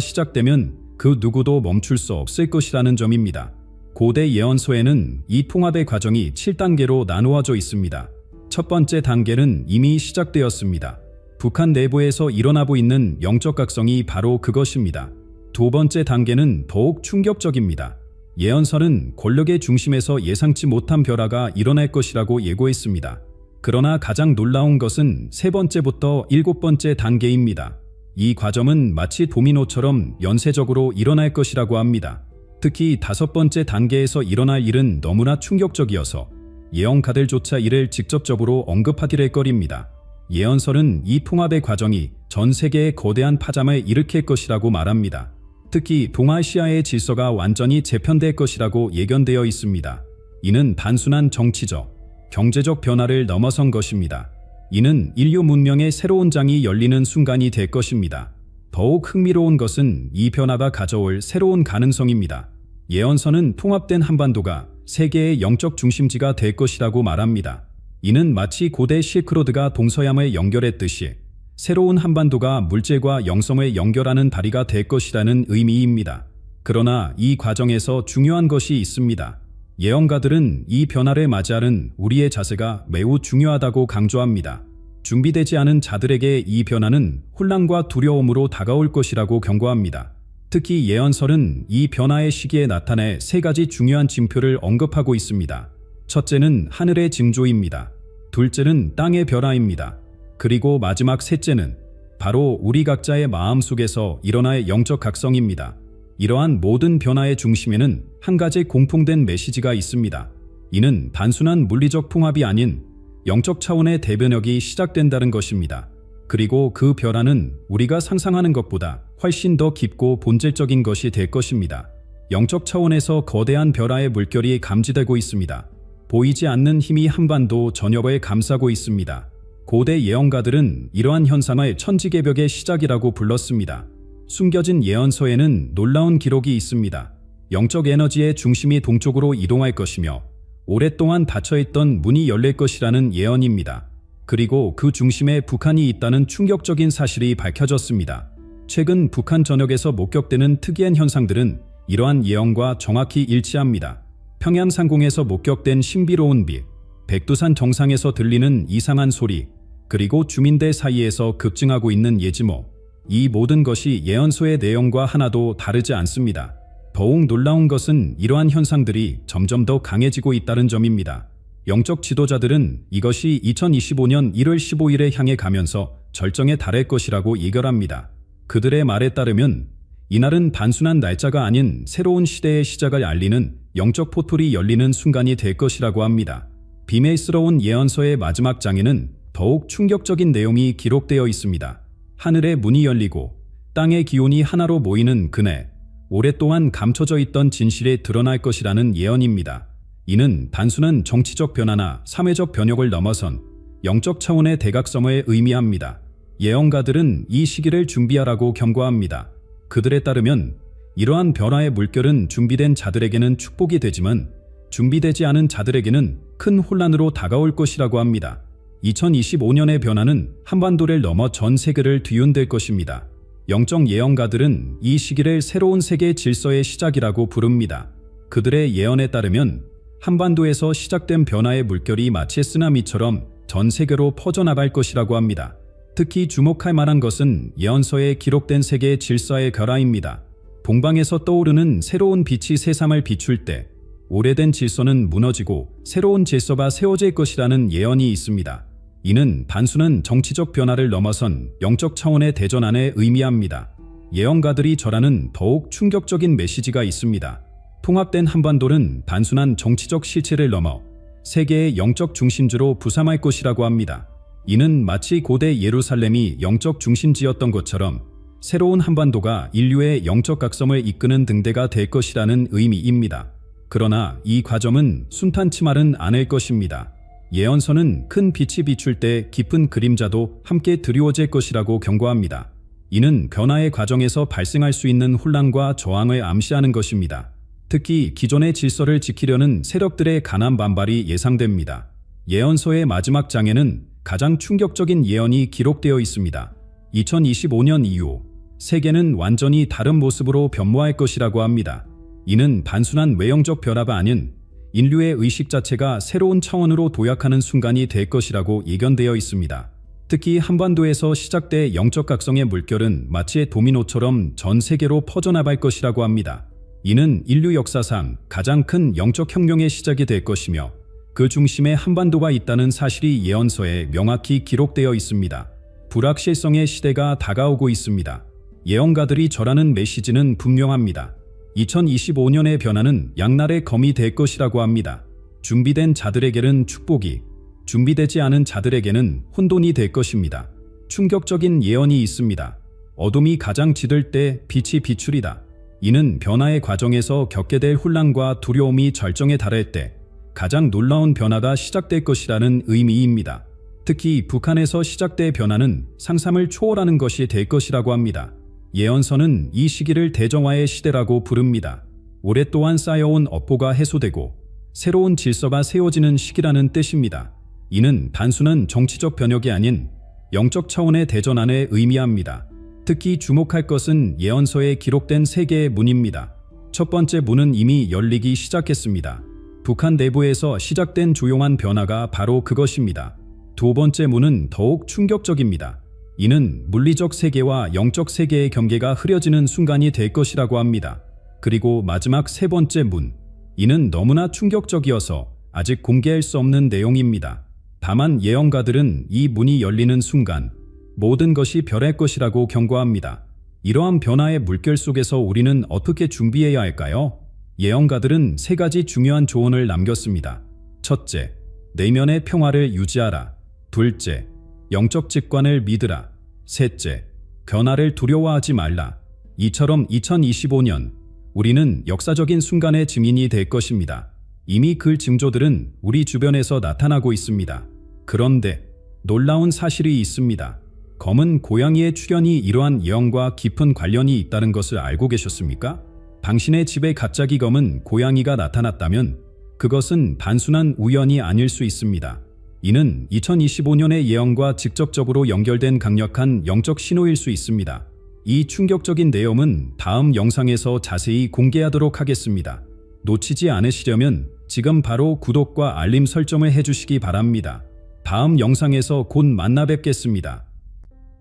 시작되면 그 누구도 멈출 수 없을 것이라는 점입니다. 고대 예언서에는 이 통합의 과정이 7단계로 나누어져 있습니다. 첫 번째 단계는 이미 시작되었습니다. 북한 내부에서 일어나고 있는 영적 각성이 바로 그것입니다. 두 번째 단계는 더욱 충격적입니다. 예언서는 권력의 중심에서 예상치 못한 변화가 일어날 것이라고 예고했습니다. 그러나 가장 놀라운 것은 세 번째부터 일곱 번째 단계입니다. 이 과정은 마치 도미노처럼 연쇄적으로 일어날 것이라고 합니다. 특히 다섯 번째 단계에서 일어날 일은 너무나 충격적이어서 예언가들조차 이를 직접적으로 언급하기를 꺼립니다. 예언서는 이 통합의 과정이 전 세계에 거대한 파장을 일으킬 것이라고 말합니다. 특히 동아시아의 질서가 완전히 재편될 것이라고 예견되어 있습니다. 이는 단순한 정치적, 경제적 변화를 넘어선 것입니다. 이는 인류 문명의 새로운 장이 열리는 순간이 될 것입니다. 더욱 흥미로운 것은 이 변화가 가져올 새로운 가능성입니다. 예언서는 통합된 한반도가 세계의 영적 중심지가 될 것이라고 말합니다. 이는 마치 고대 실크로드가 동서양을 연결했듯이 새로운 한반도가 물질과 영성을 연결하는 다리가 될 것이라는 의미입니다. 그러나 이 과정에서 중요한 것이 있습니다. 예언가들은 이 변화를 맞이하는 우리의 자세가 매우 중요하다고 강조합니다. 준비되지 않은 자들에게 이 변화는 혼란과 두려움으로 다가올 것이라고 경고합니다. 특히 예언설은 이 변화의 시기에 나타내 세 가지 중요한 징표를 언급하고 있습니다. 첫째는 하늘의 징조입니다. 둘째는 땅의 변화입니다. 그리고 마지막 셋째는 바로 우리 각자의 마음속에서 일어날 영적 각성입니다. 이러한 모든 변화의 중심에는 한 가지 공통된 메시지가 있습니다. 이는 단순한 물리적 풍합이 아닌 영적 차원의 대변혁이 시작된다는 것입니다. 그리고 그 변화는 우리가 상상하는 것보다 훨씬 더 깊고 본질적인 것이 될 것입니다. 영적 차원에서 거대한 변화의 물결이 감지되고 있습니다. 보이지 않는 힘이 한반도 전역을 감싸고 있습니다. 고대 예언가들은 이러한 현상을 천지개벽의 시작이라고 불렀습니다. 숨겨진 예언서에는 놀라운 기록이 있습니다. 영적 에너지의 중심이 동쪽으로 이동할 것이며 오랫동안 닫혀있던 문이 열릴 것이라는 예언입니다. 그리고 그 중심에 북한이 있다는 충격적인 사실이 밝혀졌습니다. 최근 북한 전역에서 목격되는 특이한 현상들은 이러한 예언과 정확히 일치합니다. 평양 상공에서 목격된 신비로운 빛, 백두산 정상에서 들리는 이상한 소리, 그리고 주민들 사이에서 급증하고 있는 예지모, 이 모든 것이 예언서의 내용과 하나도 다르지 않습니다. 더욱 놀라운 것은 이러한 현상들이 점점 더 강해지고 있다는 점입니다. 영적 지도자들은 이것이 2025년 1월 15일에 향해 가면서 절정에 달할 것이라고 예견합니다. 그들의 말에 따르면 이날은 단순한 날짜가 아닌 새로운 시대의 시작을 알리는 영적 포털이 열리는 순간이 될 것이라고 합니다. 비밀스러운 예언서의 마지막 장에는 더욱 충격적인 내용이 기록되어 있습니다. 하늘의 문이 열리고 땅의 기온이 하나로 모이는 그날, 오랫동안 감춰져 있던 진실이 드러날 것이라는 예언입니다. 이는 단순한 정치적 변화나 사회적 변혁을 넘어선 영적 차원의 대각성을 의미합니다. 예언가들은 이 시기를 준비하라고 경고합니다. 그들에 따르면 이러한 변화의 물결은 준비된 자들에게는 축복이 되지만 준비되지 않은 자들에게는 큰 혼란으로 다가올 것이라고 합니다. 2025년의 변화는 한반도를 넘어 전 세계를 뒤흔들 것입니다. 영적 예언가들은 이 시기를 새로운 세계 질서의 시작이라고 부릅니다. 그들의 예언에 따르면 한반도에서 시작된 변화의 물결이 마치 쓰나미처럼 전 세계로 퍼져나갈 것이라고 합니다. 특히 주목할 만한 것은 예언서에 기록된 세계의 질서의 결합입니다. 동방에서 떠오르는 새로운 빛이 세상을 비출 때 오래된 질서는 무너지고 새로운 질서가 세워질 것이라는 예언이 있습니다. 이는 단순한 정치적 변화를 넘어선 영적 차원의 대전환을 의미합니다. 예언가들이 전하는 더욱 충격적인 메시지가 있습니다. 통합된 한반도는 단순한 정치적 실체를 넘어 세계의 영적 중심지로 부상할 것이라고 합니다. 이는 마치 고대 예루살렘이 영적 중심지였던 것처럼 새로운 한반도가 인류의 영적 각성을 이끄는 등대가 될 것이라는 의미입니다. 그러나 이 과정은 순탄치만은 않을 것입니다. 예언서는 큰 빛이 비출 때 깊은 그림자도 함께 드리워질 것이라고 경고합니다. 이는 변화의 과정에서 발생할 수 있는 혼란과 저항을 암시하는 것입니다. 특히 기존의 질서를 지키려는 세력들의 강한 반발이 예상됩니다. 예언서의 마지막 장에는 가장 충격적인 예언이 기록되어 있습니다. 2025년 이후 세계는 완전히 다른 모습으로 변모할 것이라고 합니다. 이는 단순한 외형적 변화가 아닌 인류의 의식 자체가 새로운 차원으로 도약하는 순간이 될 것이라고 예견되어 있습니다. 특히 한반도에서 시작된 영적 각성의 물결은 마치 도미노처럼 전 세계로 퍼져나갈 것이라고 합니다. 이는 인류 역사상 가장 큰 영적 혁명의 시작이 될 것이며 그 중심에 한반도가 있다는 사실이 예언서에 명확히 기록되어 있습니다. 불확실성의 시대가 다가오고 있습니다. 예언가들이 전하는 메시지는 분명합니다. 2025년의 변화는 양날의 검이 될 것이라고 합니다. 준비된 자들에게는 축복이, 준비되지 않은 자들에게는 혼돈이 될 것입니다. 충격적인 예언이 있습니다. 어둠이 가장 짙을 때 빛이 비추리다. 이는 변화의 과정에서 겪게 될 혼란과 두려움이 절정에 달할 때 가장 놀라운 변화가 시작될 것이라는 의미입니다. 특히 북한에서 시작될 변화는 상상을 초월하는 것이 될 것이라고 합니다. 예언서는 이 시기를 대정화의 시대라고 부릅니다. 오랫동안 쌓여온 업보가 해소되고 새로운 질서가 세워지는 시기라는 뜻입니다. 이는 단순한 정치적 변혁이 아닌 영적 차원의 대전환을 의미합니다. 특히 주목할 것은 예언서에 기록된 세 개의 문입니다. 첫 번째 문은 이미 열리기 시작했습니다. 북한 내부에서 시작된 조용한 변화가 바로 그것입니다. 두 번째 문은 더욱 충격적입니다. 이는 물리적 세계와 영적 세계의 경계가 흐려지는 순간이 될 것이라고 합니다. 그리고 마지막 세 번째 문, 이는 너무나 충격적이어서 아직 공개할 수 없는 내용입니다. 다만 예언가들은 이 문이 열리는 순간 모든 것이 변할 것이라고 경고합니다. 이러한 변화의 물결 속에서 우리는 어떻게 준비해야 할까요? 예언가들은 세 가지 중요한 조언을 남겼습니다. 첫째, 내면의 평화를 유지하라. 둘째, 영적 직관을 믿으라. 셋째, 변화를 두려워하지 말라. 이처럼 2025년 우리는 역사적인 순간의 증인이 될 것입니다. 이미 그 징조들은 우리 주변에서 나타나고 있습니다. 그런데 놀라운 사실이 있습니다. 검은 고양이의 출현이 이러한 예언과 깊은 관련이 있다는 것을 알고 계셨습니까? 당신의 집에 갑자기 검은 고양이가 나타났다면 그것은 단순한 우연이 아닐 수 있습니다. 이는 2025년의 예언과 직접적으로 연결된 강력한 영적 신호일 수 있습니다. 이 충격적인 내용은 다음 영상에서 자세히 공개하도록 하겠습니다. 놓치지 않으시려면 지금 바로 구독과 알림 설정을 해주시기 바랍니다. 다음 영상에서 곧 만나 뵙겠습니다.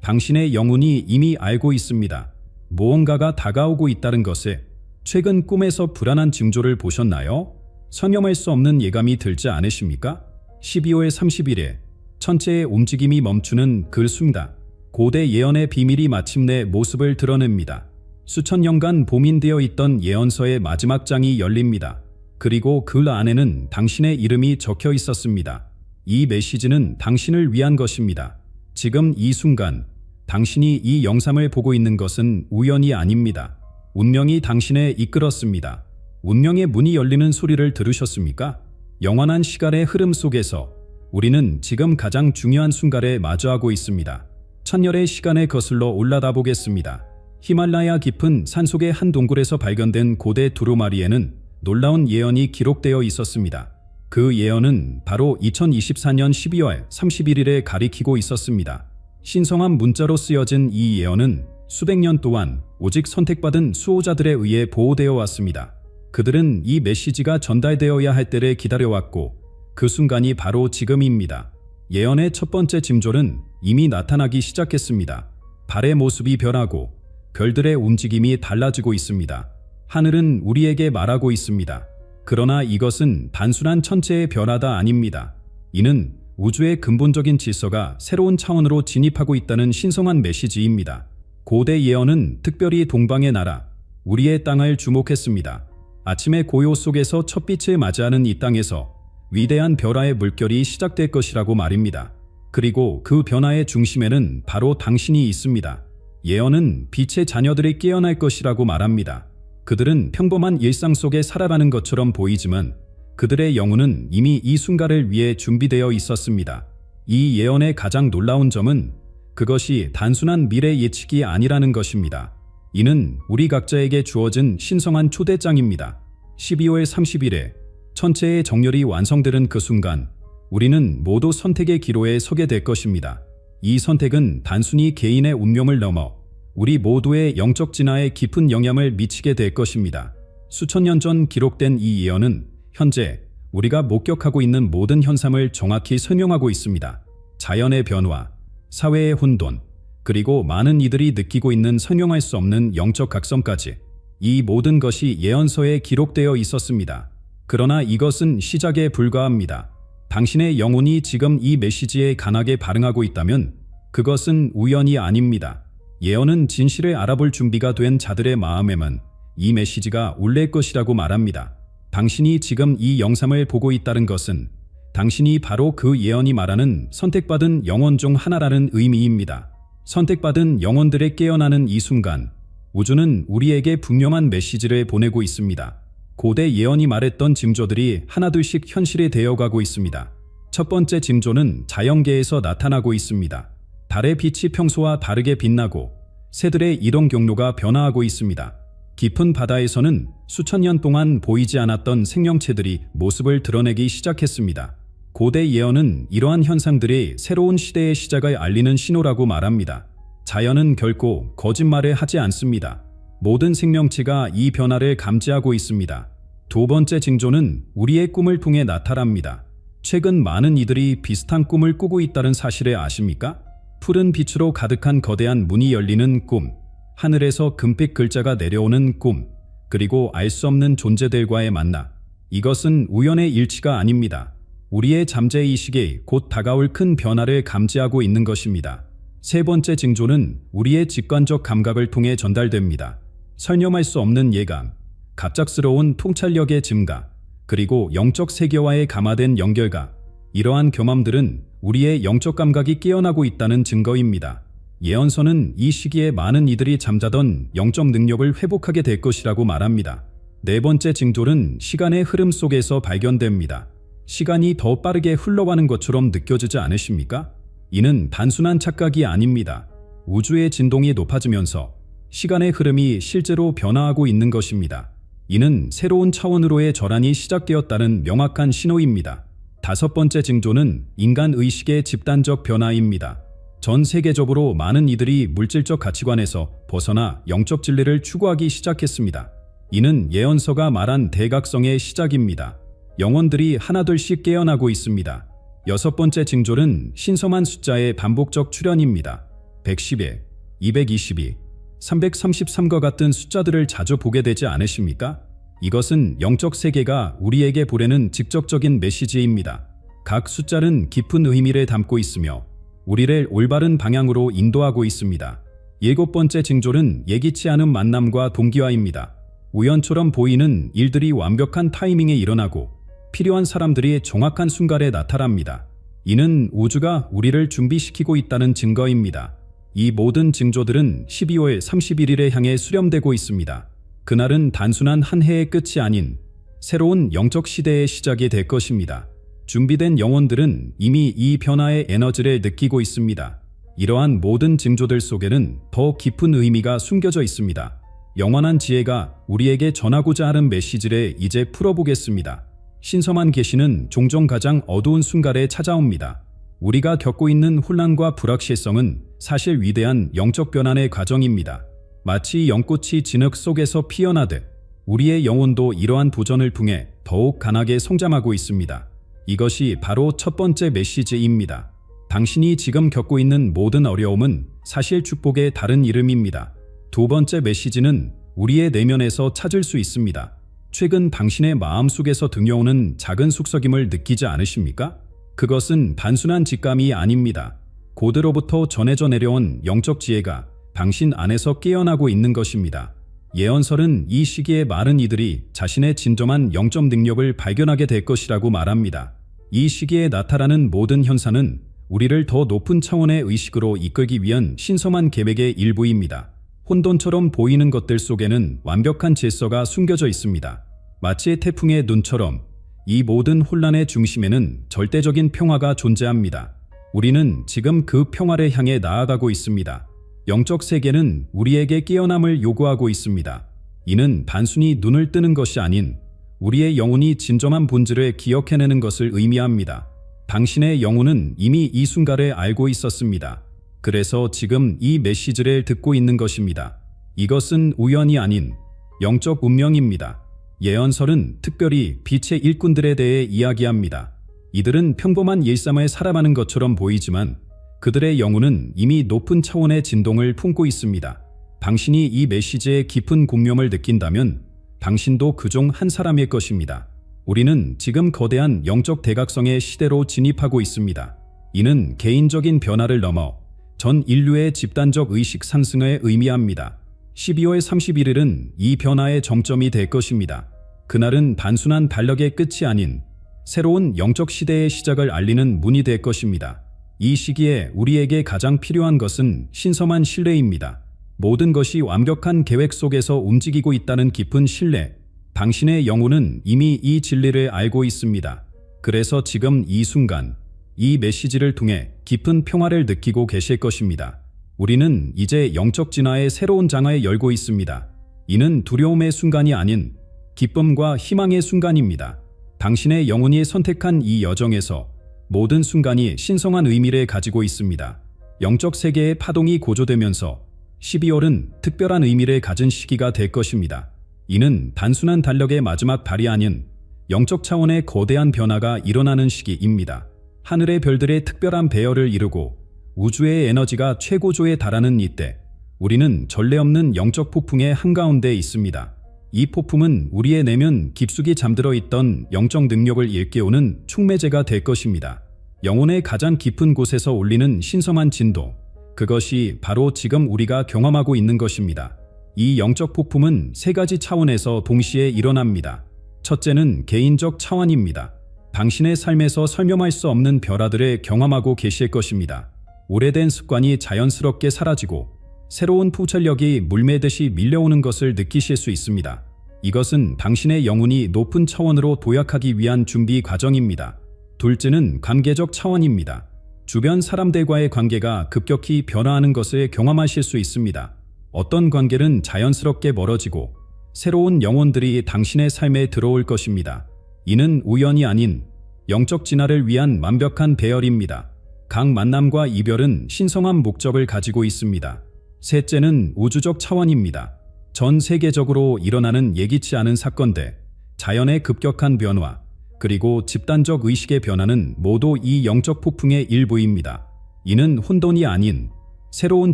당신의 영혼이 이미 알고 있습니다. 무언가가 다가오고 있다는 것에 최근 꿈에서 불안한 징조를 보셨나요? 설명할 수 없는 예감이 들지 않으십니까? 12월 30일에 천체의 움직임이 멈추는 그 순간 고대 예언의 비밀이 마침내 모습을 드러냅니다. 수천 년간 봉인되어 있던 예언서의 마지막 장이 열립니다. 그리고 그 안에는 당신의 이름이 적혀 있었습니다. 이 메시지는 당신을 위한 것입니다. 지금 이 순간 당신이 이 영상을 보고 있는 것은 우연이 아닙니다. 운명이 당신에 이끌었습니다. 운명의 문이 열리는 소리를 들으셨습니까? 영원한 시간의 흐름 속에서 우리는 지금 가장 중요한 순간에 마주하고 있습니다. 천년의 시간에 거슬러 올라다 보겠습니다. 히말라야 깊은 산속의 한 동굴에서 발견된 고대 두루마리에는 놀라운 예언이 기록되어 있었습니다. 그 예언은 바로 2024년 12월 31일에 가리키고 있었습니다. 신성한 문자로 쓰여진 이 예언은 수백 년 동안 오직 선택받은 수호자들에 의해 보호되어 왔습니다. 그들은 이 메시지가 전달되어야 할 때를 기다려왔고 그 순간이 바로 지금입니다. 예언의 첫 번째 징조는 이미 나타나기 시작했습니다. 달의 모습이 변하고 별들의 움직임이 달라지고 있습니다. 하늘은 우리에게 말하고 있습니다. 그러나 이것은 단순한 천체의 변화가 아닙니다. 이는 우주의 근본적인 질서가 새로운 차원으로 진입하고 있다는 신성한 메시지입니다. 고대 예언은 특별히 동방의 나라, 우리의 땅을 주목했습니다. 아침의 고요 속에서 첫 빛을 맞이하는 이 땅에서 위대한 변화의 물결이 시작될 것이라고 말입니다. 그리고 그 변화의 중심에는 바로 당신이 있습니다. 예언은 빛의 자녀들이 깨어날 것이라고 말합니다. 그들은 평범한 일상 속에 살아가는 것처럼 보이지만 그들의 영혼은 이미 이 순간을 위해 준비되어 있었습니다. 이 예언의 가장 놀라운 점은 그것이 단순한 미래 예측이 아니라는 것입니다. 이는 우리 각자에게 주어진 신성한 초대장입니다. 12월 30일에 천체의 정렬이 완성되는 그 순간 우리는 모두 선택의 기로에 서게 될 것입니다. 이 선택은 단순히 개인의 운명을 넘어 우리 모두의 영적 진화에 깊은 영향을 미치게 될 것입니다. 수천 년 전 기록된 이 예언은 현재 우리가 목격하고 있는 모든 현상을 정확히 설명하고 있습니다. 자연의 변화, 사회의 혼돈, 그리고 많은 이들이 느끼고 있는 설명할 수 없는 영적 각성까지 이 모든 것이 예언서에 기록되어 있었습니다. 그러나 이것은 시작에 불과합니다. 당신의 영혼이 지금 이 메시지에 강하게 반응하고 있다면 그것은 우연이 아닙니다. 예언은 진실을 알아볼 준비가 된 자들의 마음에만 이 메시지가 울릴 것이라고 말합니다. 당신이 지금 이 영상을 보고 있다는 것은 당신이 바로 그 예언이 말하는 선택받은 영혼 중 하나라는 의미입니다. 선택받은 영혼들의 깨어나는 이 순간 우주는 우리에게 분명한 메시지를 보내고 있습니다. 고대 예언이 말했던 징조들이 하나둘씩 현실이 되어가고 있습니다. 첫 번째 징조는 자연계에서 나타나고 있습니다. 달의 빛이 평소와 다르게 빛나고 새들의 이동 경로가 변화하고 있습니다. 깊은 바다에서는 수천 년 동안 보이지 않았던 생명체들이 모습을 드러내기 시작했습니다. 고대 예언은 이러한 현상들이 새로운 시대의 시작을 알리는 신호라고 말합니다. 자연은 결코 거짓말을 하지 않습니다. 모든 생명체가 이 변화를 감지하고 있습니다. 두 번째 징조는 우리의 꿈을 통해 나타납니다. 최근 많은 이들이 비슷한 꿈을 꾸고 있다는 사실을 아십니까? 푸른 빛으로 가득한 거대한 문이 열리는 꿈, 하늘에서 금빛 글자가 내려오는 꿈, 그리고 알 수 없는 존재들과의 만나. 이것은 우연의 일치가 아닙니다. 우리의 잠재의식이 곧 다가올 큰 변화를 감지하고 있는 것입니다. 세 번째 징조는 우리의 직관적 감각을 통해 전달됩니다. 설명할 수 없는 예감, 갑작스러운 통찰력의 증가, 그리고 영적 세계와의 감화된 연결감. 이러한 경험들은 우리의 영적 감각이 깨어나고 있다는 증거입니다. 예언서는 이 시기에 많은 이들이 잠자던 영적 능력을 회복하게 될 것이라고 말합니다. 네 번째 징조는 시간의 흐름 속에서 발견됩니다. 시간이 더 빠르게 흘러가는 것처럼 느껴지지 않으십니까? 이는 단순한 착각이 아닙니다. 우주의 진동이 높아지면서 시간의 흐름이 실제로 변화하고 있는 것입니다. 이는 새로운 차원으로의 전환이 시작되었다는 명확한 신호입니다. 다섯 번째 징조는 인간 의식의 집단적 변화입니다. 전 세계적으로 많은 이들이 물질적 가치관에서 벗어나 영적 진리를 추구하기 시작했습니다. 이는 예언서가 말한 대각성의 시작입니다. 영혼들이 하나둘씩 깨어나고 있습니다. 여섯 번째 징조는 신성한 숫자의 반복적 출현입니다. 110에, 222, 333과 같은 숫자들을 자주 보게 되지 않으십니까? 이것은 영적 세계가 우리에게 보내는 직접적인 메시지입니다. 각 숫자는 깊은 의미를 담고 있으며 우리를 올바른 방향으로 인도하고 있습니다. 7번째 징조는 예기치 않은 만남과 동기화입니다. 우연처럼 보이는 일들이 완벽한 타이밍에 일어나고 필요한 사람들이 정확한 순간에 나타납니다. 이는 우주가 우리를 준비시키고 있다는 증거입니다. 이 모든 징조들은 12월 31일에 향해 수렴되고 있습니다. 그날은 단순한 한 해의 끝이 아닌 새로운 영적 시대의 시작이 될 것입니다. 준비된 영혼들은 이미 이 변화의 에너지를 느끼고 있습니다. 이러한 모든 징조들 속에는 더 깊은 의미가 숨겨져 있습니다. 영원한 지혜가 우리에게 전하고자 하는 메시지를 이제 풀어보겠습니다. 신성한 계시는 종종 가장 어두운 순간에 찾아옵니다. 우리가 겪고 있는 혼란과 불확실성은 사실 위대한 영적 변환의 과정입니다. 마치 연꽃이 진흙 속에서 피어나듯 우리의 영혼도 이러한 도전을 통해 더욱 강하게 성장하고 있습니다. 이것이 바로 첫 번째 메시지입니다. 당신이 지금 겪고 있는 모든 어려움은 사실 축복의 다른 이름입니다. 두 번째 메시지는 우리의 내면에서 찾을 수 있습니다. 최근 당신의 마음속에서 등려오는 작은 속삭임을 느끼지 않으십니까? 그것은 단순한 직감이 아닙니다. 고대로부터 전해져 내려온 영적 지혜가 당신 안에서 깨어나고 있는 것입니다. 예언설은 이 시기에 많은 이들이 자신의 진정한 영적 능력을 발견하게 될 것이라고 말합니다. 이 시기에 나타나는 모든 현상은 우리를 더 높은 차원의 의식으로 이끌기 위한 신성한 계획의 일부입니다. 혼돈처럼 보이는 것들 속에는 완벽한 질서가 숨겨져 있습니다. 마치 태풍의 눈처럼 이 모든 혼란의 중심에는 절대적인 평화가 존재합니다. 우리는 지금 그 평화를 향해 나아가고 있습니다. 영적 세계는 우리에게 깨어남을 요구하고 있습니다. 이는 단순히 눈을 뜨는 것이 아닌 우리의 영혼이 진정한 본질을 기억해내는 것을 의미합니다. 당신의 영혼은 이미 이 순간을 알고 있었습니다. 그래서 지금 이 메시지를 듣고 있는 것입니다. 이것은 우연이 아닌 영적 운명입니다. 예언설은 특별히 빛의 일꾼들에 대해 이야기합니다. 이들은 평범한 일상을 살아가는 것처럼 보이지만 그들의 영혼은 이미 높은 차원의 진동을 품고 있습니다. 당신이 이 메시지의 깊은 공명을 느낀다면 당신도 그중 한 사람일 것입니다. 우리는 지금 거대한 영적 대각성의 시대로 진입하고 있습니다. 이는 개인적인 변화를 넘어 전 인류의 집단적 의식 상승을 의미합니다. 12월 31일은 이 변화의 정점이 될 것입니다. 그날은 단순한 달력의 끝이 아닌 새로운 영적 시대의 시작을 알리는 문이 될 것입니다. 이 시기에 우리에게 가장 필요한 것은 신성한 신뢰입니다. 모든 것이 완벽한 계획 속에서 움직이고 있다는 깊은 신뢰. 당신의 영혼은 이미 이 진리를 알고 있습니다. 그래서 지금 이 순간, 이 메시지를 통해 깊은 평화를 느끼고 계실 것입니다. 우리는 이제 영적 진화의 새로운 장을 열고 있습니다. 이는 두려움의 순간이 아닌 기쁨과 희망의 순간입니다. 당신의 영혼이 선택한 이 여정에서 모든 순간이 신성한 의미를 가지고 있습니다. 영적 세계의 파동이 고조되면서 12월은 특별한 의미를 가진 시기가 될 것입니다. 이는 단순한 달력의 마지막 달이 아닌 영적 차원의 거대한 변화가 일어나는 시기입니다. 하늘의 별들의 특별한 배열을 이루고 우주의 에너지가 최고조에 달하는 이때 우리는 전례 없는 영적 폭풍의 한가운데 있습니다. 이 폭풍은 우리의 내면 깊숙이 잠들어 있던 영적 능력을 일깨우는 촉매제가 될 것입니다. 영혼의 가장 깊은 곳에서 울리는 신성한 진도, 그것이 바로 지금 우리가 경험하고 있는 것입니다. 이 영적 폭풍은 세 가지 차원에서 동시에 일어납니다. 첫째는 개인적 차원입니다. 당신의 삶에서 설명할 수 없는 변화들을 경험하고 계실 것입니다. 오래된 습관이 자연스럽게 사라지고 새로운 포철력이 물매듯이 밀려오는 것을 느끼실 수 있습니다. 이것은 당신의 영혼이 높은 차원으로 도약하기 위한 준비 과정입니다. 둘째는 관계적 차원입니다. 주변 사람들과의 관계가 급격히 변화하는 것을 경험하실 수 있습니다. 어떤 관계는 자연스럽게 멀어지고 새로운 영혼들이 당신의 삶에 들어올 것입니다. 이는 우연이 아닌 영적 진화를 위한 완벽한 배열입니다. 각 만남과 이별은 신성한 목적을 가지고 있습니다. 셋째는 우주적 차원입니다. 전 세계적으로 일어나는 예기치 않은 사건들, 자연의 급격한 변화, 그리고 집단적 의식의 변화는 모두 이 영적 폭풍의 일부입니다. 이는 혼돈이 아닌 새로운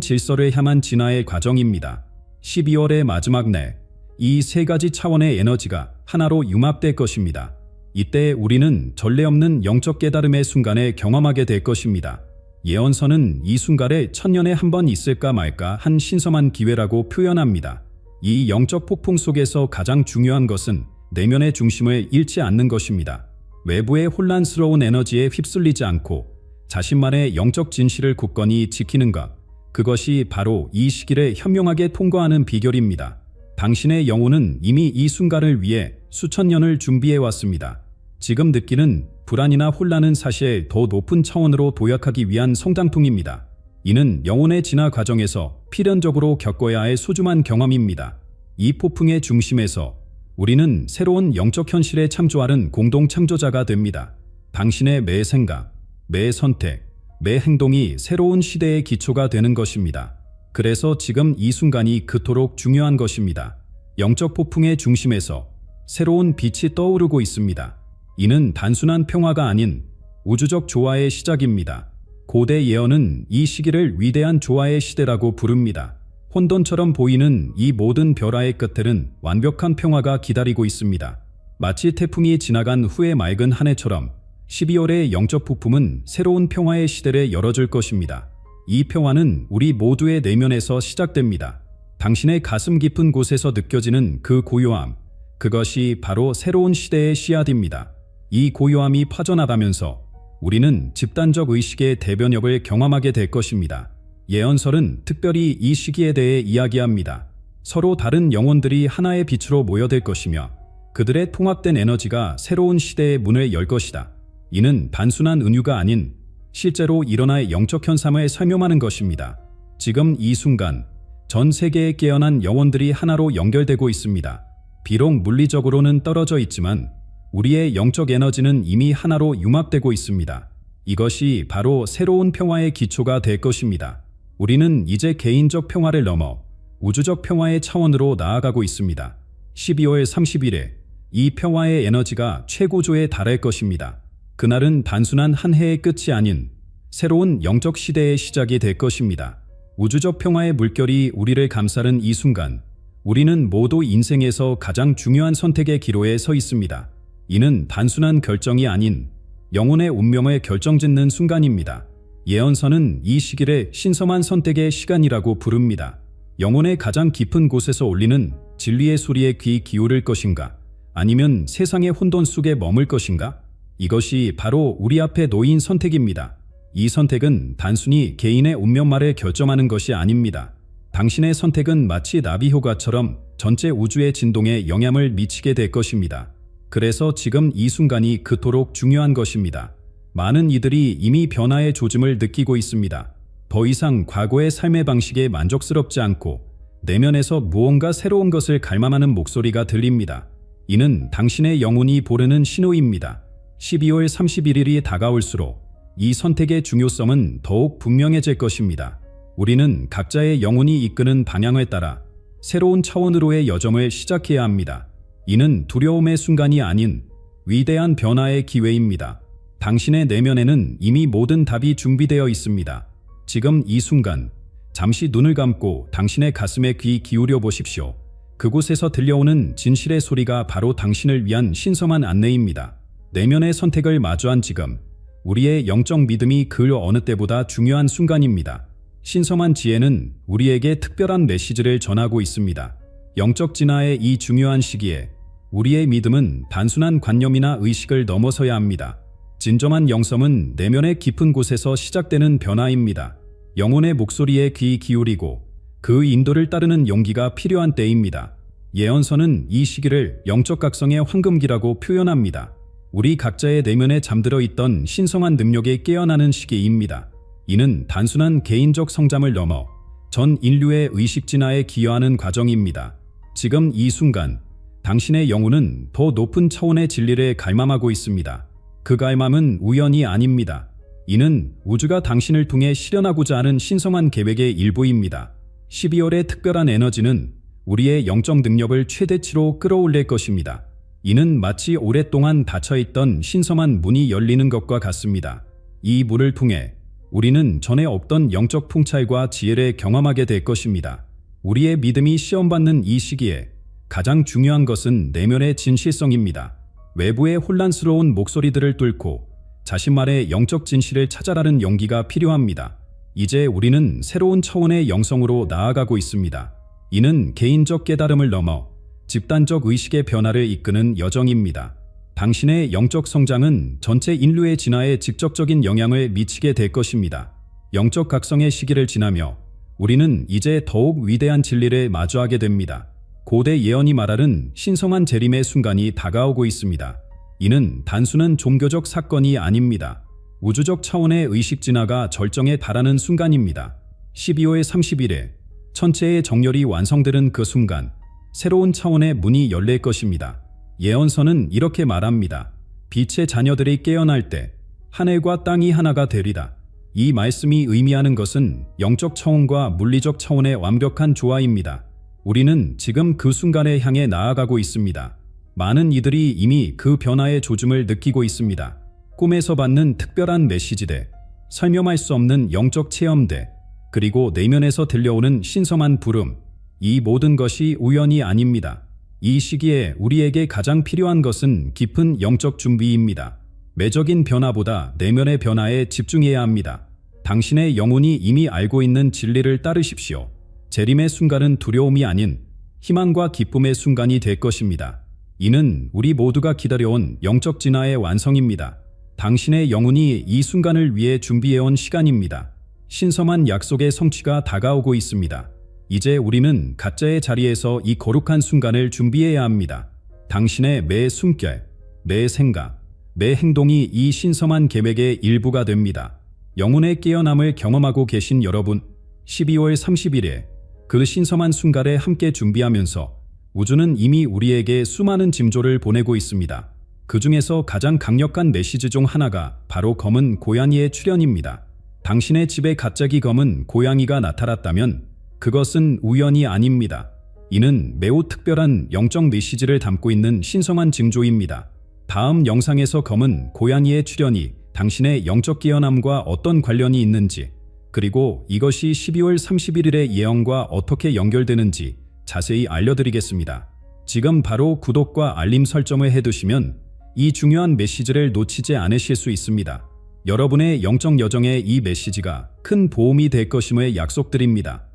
질서를 향한 진화의 과정입니다. 12월의 마지막 날, 이 세 가지 차원의 에너지가 하나로 융합될 것입니다. 이때 우리는 전례 없는 영적 깨달음의 순간을 경험하게 될 것입니다. 예언서는 이 순간에 천년에 한 번 있을까 말까 한 신성한 기회라고 표현합니다. 이 영적 폭풍 속에서 가장 중요한 것은 내면의 중심을 잃지 않는 것입니다. 외부의 혼란스러운 에너지에 휩쓸리지 않고 자신만의 영적 진실을 굳건히 지키는 것, 그것이 바로 이 시기를 현명하게 통과하는 비결입니다. 당신의 영혼은 이미 이 순간을 위해 수천 년을 준비해 왔습니다. 지금 느끼는 불안이나 혼란은 사실 더 높은 차원으로 도약하기 위한 성장통입니다. 이는 영혼의 진화 과정에서 필연적으로 겪어야 할 소중한 경험입니다. 이 폭풍의 중심에서 우리는 새로운 영적 현실에 참조하는 공동 창조자가 됩니다. 당신의 매 생각, 매 선택, 매 행동이 새로운 시대의 기초가 되는 것입니다. 그래서 지금 이 순간이 그토록 중요한 것입니다. 영적 폭풍의 중심에서 새로운 빛이 떠오르고 있습니다. 이는 단순한 평화가 아닌 우주적 조화의 시작입니다. 고대 예언은 이 시기를 위대한 조화의 시대라고 부릅니다. 혼돈처럼 보이는 이 모든 벼라의 끝에는 완벽한 평화가 기다리고 있습니다. 마치 태풍이 지나간 후의 맑은 한 해처럼 12월의 영적 폭풍은 새로운 평화의 시대를 열어줄 것입니다. 이 평화는 우리 모두의 내면에서 시작됩니다. 당신의 가슴 깊은 곳에서 느껴지는 그 고요함, 그것이 바로 새로운 시대의 씨앗입니다. 이 고요함이 퍼져나가면서 우리는 집단적 의식의 대변혁을 경험하게 될 것입니다. 예언설은 특별히 이 시기에 대해 이야기합니다. 서로 다른 영혼들이 하나의 빛으로 모여들 것이며 그들의 통합된 에너지가 새로운 시대의 문을 열 것이다. 이는 단순한 은유가 아닌 실제로 일어날 영적 현상을 설명하는 것입니다. 지금 이 순간 전 세계에 깨어난 영혼들이 하나로 연결되고 있습니다. 비록 물리적으로는 떨어져 있지만 우리의 영적 에너지는 이미 하나로 융합되고 있습니다. 이것이 바로 새로운 평화의 기초가 될 것입니다. 우리는 이제 개인적 평화를 넘어 우주적 평화의 차원으로 나아가고 있습니다. 12월 30일에 이 평화의 에너지가 최고조에 달할 것입니다. 그날은 단순한 한 해의 끝이 아닌 새로운 영적 시대의 시작이 될 것입니다. 우주적 평화의 물결이 우리를 감싸는 이 순간, 우리는 모두 인생에서 가장 중요한 선택의 기로에 서 있습니다. 이는 단순한 결정이 아닌 영혼의 운명을 결정짓는 순간입니다. 예언서는 이 시기를 신성한 선택의 시간이라고 부릅니다. 영혼의 가장 깊은 곳에서 울리는 진리의 소리에 귀 기울일 것인가? 아니면 세상의 혼돈 속에 머물 것인가? 이것이 바로 우리 앞에 놓인 선택입니다. 이 선택은 단순히 개인의 운명만을 결정하는 것이 아닙니다. 당신의 선택은 마치 나비 효과처럼 전체 우주의 진동에 영향을 미치게 될 것입니다. 그래서 지금 이 순간이 그토록 중요한 것입니다. 많은 이들이 이미 변화의 조짐을 느끼고 있습니다. 더 이상 과거의 삶의 방식에 만족스럽지 않고 내면에서 무언가 새로운 것을 갈망하는 목소리가 들립니다. 이는 당신의 영혼이 보르는 신호입니다. 12월 31일이 다가올수록 이 선택의 중요성은 더욱 분명해질 것입니다. 우리는 각자의 영혼이 이끄는 방향에 따라 새로운 차원으로의 여정을 시작해야 합니다. 이는 두려움의 순간이 아닌 위대한 변화의 기회입니다. 당신의 내면에는 이미 모든 답이 준비되어 있습니다. 지금 이 순간, 잠시 눈을 감고 당신의 가슴에 귀 기울여 보십시오. 그곳에서 들려오는 진실의 소리가 바로 당신을 위한 신성한 안내입니다. 내면의 선택을 마주한 지금, 우리의 영적 믿음이 그 어느 때보다 중요한 순간입니다. 신성한 지혜는 우리에게 특별한 메시지를 전하고 있습니다. 영적 진화의 이 중요한 시기에 우리의 믿음은 단순한 관념이나 의식을 넘어서야 합니다. 진정한 영성은 내면의 깊은 곳에서 시작되는 변화입니다. 영혼의 목소리에 귀 기울이고 그 인도를 따르는 용기가 필요한 때입니다. 예언서는 이 시기를 영적 각성의 황금기라고 표현합니다. 우리 각자의 내면에 잠들어 있던 신성한 능력에 깨어나는 시기입니다. 이는 단순한 개인적 성장을 넘어 전 인류의 의식 진화에 기여하는 과정입니다. 지금 이 순간, 당신의 영혼은 더 높은 차원의 진리를 갈망하고 있습니다. 그 갈망은 우연이 아닙니다. 이는 우주가 당신을 통해 실현하고자 하는 신성한 계획의 일부입니다. 12월의 특별한 에너지는 우리의 영적 능력을 최대치로 끌어올릴 것입니다. 이는 마치 오랫동안 닫혀있던 신성한 문이 열리는 것과 같습니다. 이 문을 통해 우리는 전에 없던 영적 풍찰과 지혜를 경험하게 될 것입니다. 우리의 믿음이 시험받는 이 시기에 가장 중요한 것은 내면의 진실성입니다. 외부의 혼란스러운 목소리들을 뚫고 자신만의 영적 진실을 찾아라는 용기가 필요합니다. 이제 우리는 새로운 차원의 영성으로 나아가고 있습니다. 이는 개인적 깨달음을 넘어 집단적 의식의 변화를 이끄는 여정입니다. 당신의 영적 성장은 전체 인류의 진화에 직접적인 영향을 미치게 될 것입니다. 영적 각성의 시기를 지나며 우리는 이제 더욱 위대한 진리를 마주하게 됩니다. 고대 예언이 말하는 신성한 재림의 순간이 다가오고 있습니다. 이는 단순한 종교적 사건이 아닙니다. 우주적 차원의 의식 진화가 절정에 달하는 순간입니다. 12월 30일에 천체의 정렬이 완성되는 그 순간 새로운 차원의 문이 열릴 것입니다. 예언서는 이렇게 말합니다. 빛의 자녀들이 깨어날 때 하늘과 땅이 하나가 되리라. 이 말씀이 의미하는 것은 영적 차원과 물리적 차원의 완벽한 조화입니다. 우리는 지금 그 순간에 향해 나아가고 있습니다. 많은 이들이 이미 그 변화의 조짐을 느끼고 있습니다. 꿈에서 받는 특별한 메시지들, 설명할 수 없는 영적 체험들, 그리고 내면에서 들려오는 신성한 부름, 이 모든 것이 우연이 아닙니다. 이 시기에 우리에게 가장 필요한 것은 깊은 영적 준비입니다. 매적인 변화보다 내면의 변화에 집중해야 합니다. 당신의 영혼이 이미 알고 있는 진리를 따르십시오. 재림의 순간은 두려움이 아닌 희망과 기쁨의 순간이 될 것입니다. 이는 우리 모두가 기다려온 영적 진화의 완성입니다. 당신의 영혼이 이 순간을 위해 준비해온 시간입니다. 신성한 약속의 성취가 다가오고 있습니다. 이제 우리는 가짜의 자리에서 이 거룩한 순간을 준비해야 합니다. 당신의 매 숨결, 매 생각, 매 행동이 이 신성한 계획의 일부가 됩니다. 영혼의 깨어남을 경험하고 계신 여러분, 12월 30일에 그 신성한 순간에 함께 준비하면서 우주는 이미 우리에게 수많은 징조를 보내고 있습니다. 그 중에서 가장 강력한 메시지 중 하나가 바로 검은 고양이의 출현입니다. 당신의 집에 갑자기 검은 고양이가 나타났다면 그것은 우연이 아닙니다. 이는 매우 특별한 영적 메시지를 담고 있는 신성한 징조입니다. 다음 영상에서 검은 고양이의 출현이 당신의 영적 깨어남과 어떤 관련이 있는지, 그리고 이것이 12월 31일의 예언과 어떻게 연결되는지 자세히 알려드리겠습니다. 지금 바로 구독과 알림 설정을 해두시면 이 중요한 메시지를 놓치지 않으실 수 있습니다. 여러분의 영적 여정에 이 메시지가 큰 도움이 될 것임을 약속드립니다.